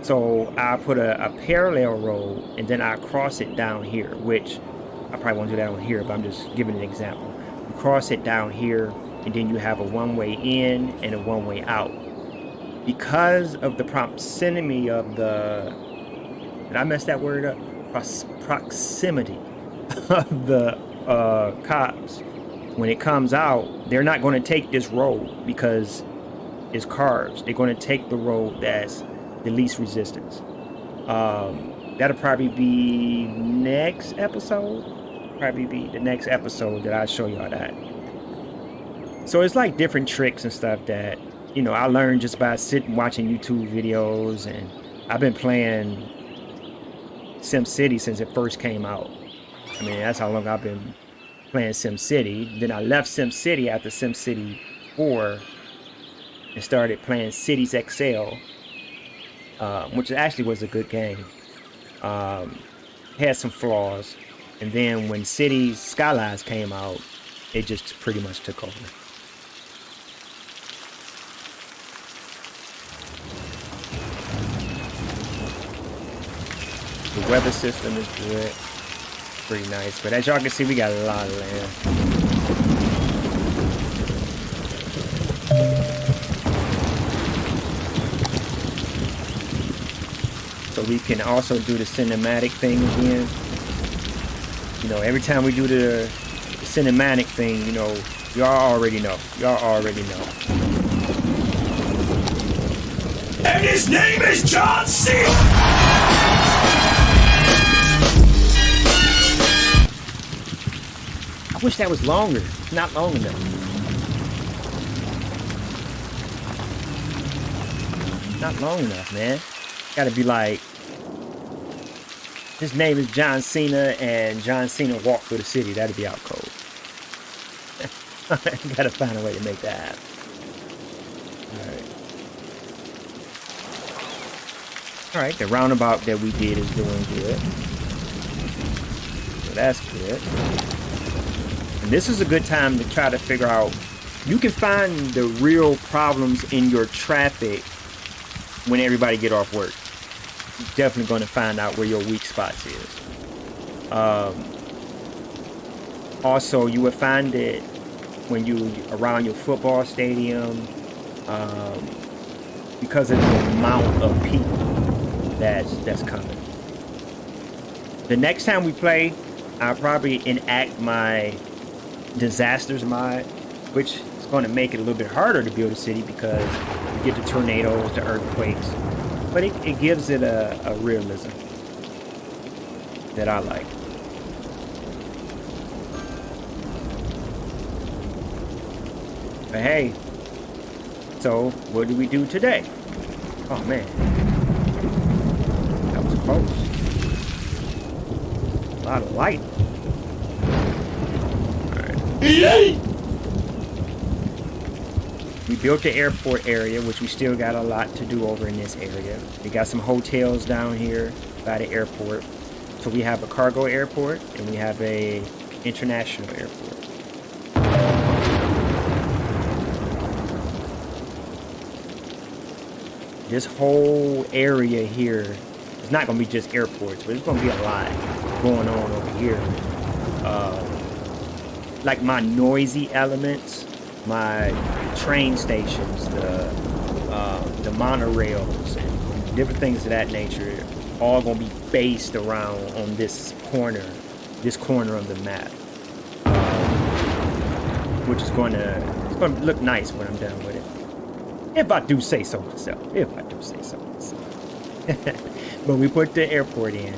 So I put a parallel road, and then I cross it down here, which I probably won't do that on here, but I'm just giving an example. You cross it down here, and then you have a one-way in and a one-way out. Because of the proximity of did I mess that word up? Proximity of the cops. When it comes out, they're not going to take this road because is cars. They're going to take the road that's the least resistance. That'll probably be next episode. Probably be the next episode that I'll show y'all that. So it's like different tricks and stuff that, you know, I learned just by sitting watching YouTube videos, and I've been playing SimCity since it first came out. I mean, that's how long I've been playing SimCity. Then I left SimCity after SimCity 4 and started playing Cities XL, which actually was a good game. Had some flaws, and then when Cities Skylines came out, it just pretty much took over. The weather system is good, pretty nice, but as y'all can see, we got a lot of land. So we can also do the cinematic thing again. You know, every time we do the cinematic thing, you know, y'all already know. Y'all already know. And his name is John C. I wish that was longer. Not long enough. Not long enough, man. Gotta be like, his name is John Cena, and John Cena walked through the city. That'd be out cold. Gotta find a way to make that happen. Alright, the roundabout that we did is doing good. So that's good. And this is a good time to try to figure out, you can find the real problems in your traffic when everybody get off work. You're definitely going to find out where your weak spots is. Also, you would find it when you around your football stadium, because of the amount of people that's coming. The next time we play, I'll probably enact my disasters mod, which is going to make it a little bit harder to build a city because you get the tornadoes, the earthquakes, but it gives it a realism that I like. But hey, so what do we do today? Oh man, that was close. A lot of light. Yay! We built the airport area, which we still got a lot to do over in this area. We got some hotels down here by the airport. So we have a cargo airport and we have a international airport. This whole area here is not going to be just airports, but it's going to be a lot going on over here. Like my noisy elements, my train stations, the monorails, and different things of that nature, all gonna be based around on this corner of the map, which is it's gonna look nice when I'm done with it. If I do say so myself. But we put the airport in.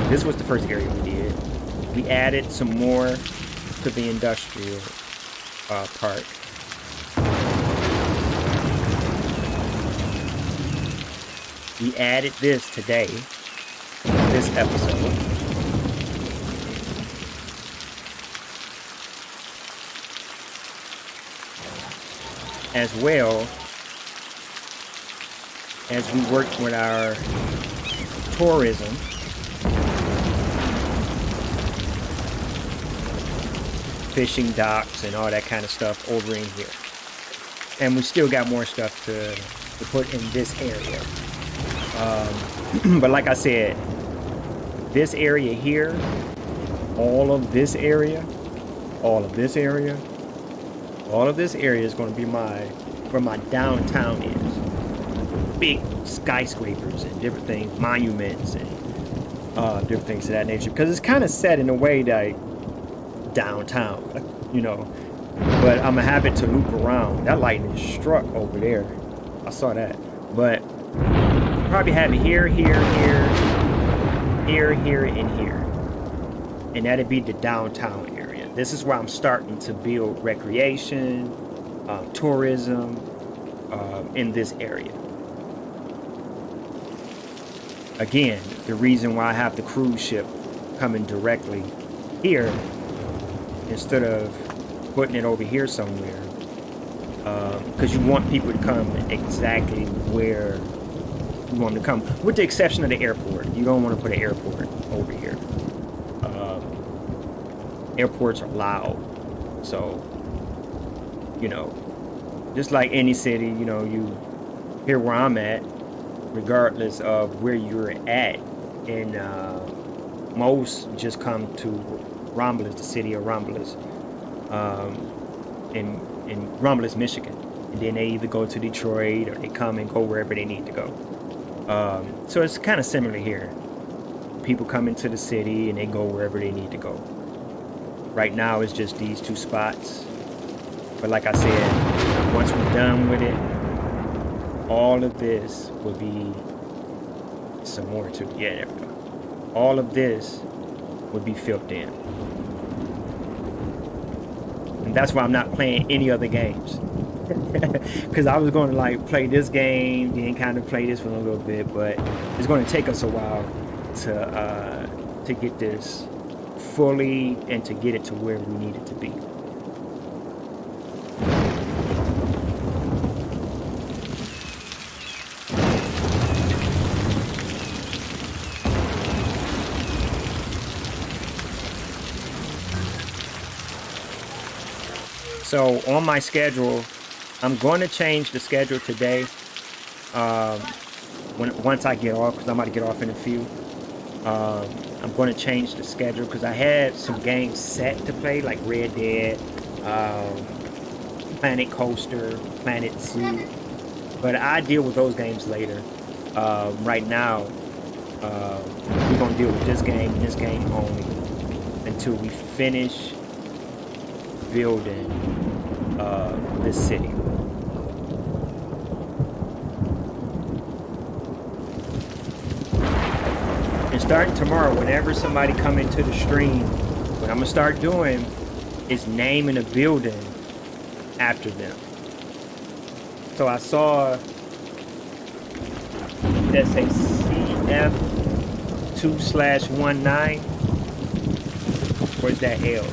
This was the first area we did. We added some more to the industrial park. We added this today, this episode. As well as we worked with our tourism. Fishing docks and all that kind of stuff over in here, and we still got more stuff to put in this area, but like I said, this area here, all of this area is going to be where my downtown is. Big skyscrapers and different things, monuments and different things of that nature, because it's kind of set in a way that downtown, you know, But I'm gonna have it to loop around. That lightning struck over there. I saw that. But probably have it here, here, and here. And that'd be the downtown area. This is where I'm starting to build recreation, tourism in this area. Again, the reason why I have the cruise ship coming directly here instead of putting it over here somewhere, because you want people to come exactly where you want them to come, with the exception of the airport. You don't want to put an airport over here. Airports are loud, so just like any city, you here where I'm at, regardless of where you're at, and most just come to Romulus, the city of Romulus, in Romulus, Michigan, and then they either go to Detroit or they come and go wherever they need to go. So it's kind of similar here. People come into the city and they go wherever they need to go. Right now it's just these two spots, but like I said, once we're done with it, all of this will be some more too. Yeah, there we go. All of this would be filled in. And that's why I'm not playing any other games. Because I was going to like play this game, then kind of play this one a little bit, but it's going to take us a while to get this fully and to get it to where we need it to be. So on my schedule, I'm going to change the schedule today. Once I get off, because I'm about to get off in a few. I'm going to change the schedule because I had some games set to play, like Red Dead, Planet Coaster, Planet Zoo. But I deal with those games later. Right now, we're going to deal with this game and this game only until we finish building this city. And starting tomorrow, whenever somebody come into the stream, what I'm gonna start doing is naming a building after them. So I saw that say CF2/19. Where's that L?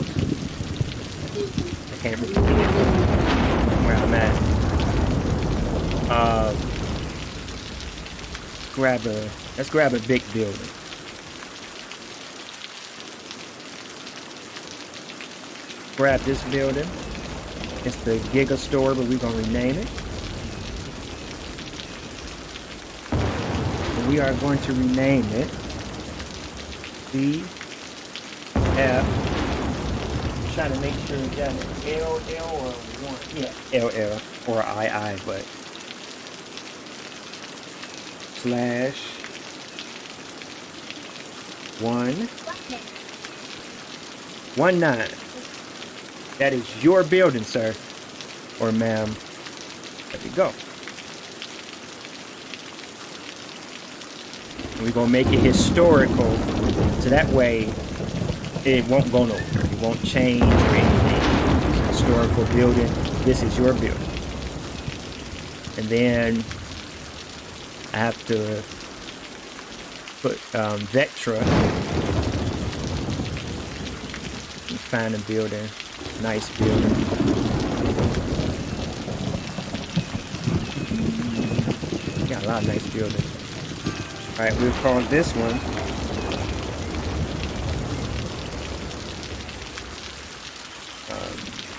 I can't remember where I'm at. Let's grab a big building. Grab this building. It's the Giga Store, but we're gonna rename it. And we are going to rename it CF. Trying to make sure we got an LL or one. Yeah, LL or II, but /119. That is your building, sir or ma'am. There we go. And we're gonna make it historical, so that way it won't go nowhere. It won't change or anything. It's a historical building. This is your building. And then I have to put Vectra. Find a building. Nice building. Got a lot of nice buildings. Alright, we'll call this one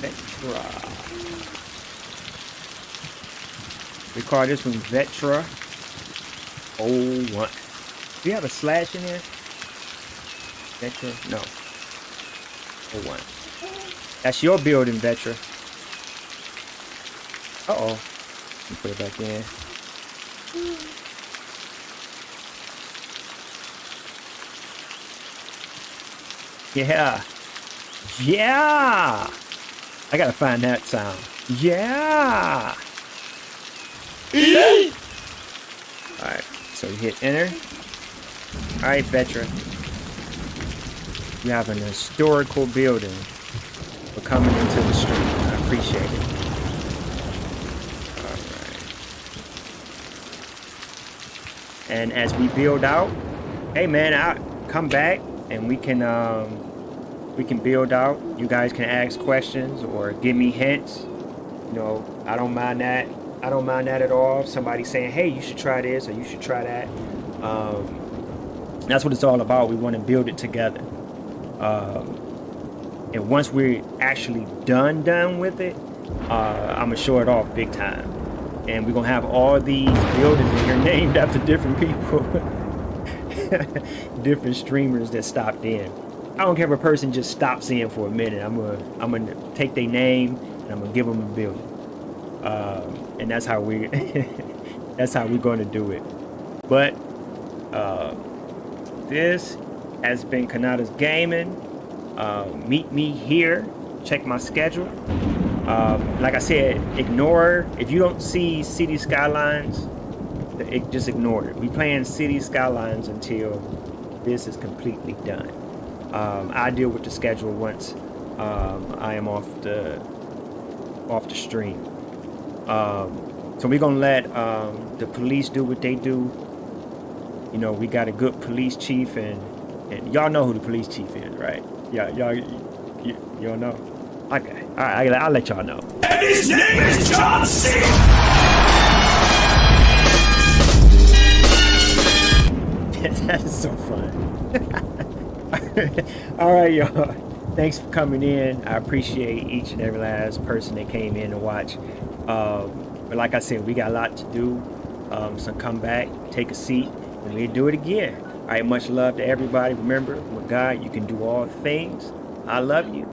Vetra. We call this one Vetra 01. Do you have a slash in there? Vetra? No. 01. That's your building, Vetra. Uh-oh. Let me put it back in. Yeah. Yeah! I gotta find that sound. Yeah. All right. So you hit enter. All right, veteran. You have an historical building for coming into the stream. I appreciate it. All right. And as we build out, hey man, I'll come back and we can build out. You guys can ask questions or give me hints. You know, I don't mind that. I don't mind that at all. If somebody's saying, hey, you should try this or you should try that. That's what it's all about. We want to build it together. And once we're actually done with it, I'm gonna show it off big time. And we're gonna have all these buildings in here named after different people, different streamers that stopped in. I don't care if a person just stops in for a minute. I'm gonna take their name and I'm gonna give them a building. And that's how we that's how we're gonna do it. But this has been Kanata's Gaming. Meet me here. Check my schedule. Like I said, ignore if you don't see City Skylines. Just ignore it. We playing City Skylines until this is completely done. I deal with the schedule once I am off the stream. So we're gonna let the police do what they do. You know, we got a good police chief, and y'all know who the police chief is, right? Y'all know. Okay, all right, I'll let y'all know. And his name is John C. That is so fun. All right, y'all. Thanks for coming in. I appreciate each and every last person that came in to watch. But like I said, we got a lot to do. So come back, take a seat, and we'll do it again. All right, much love to everybody. Remember, with God, you can do all things. I love you.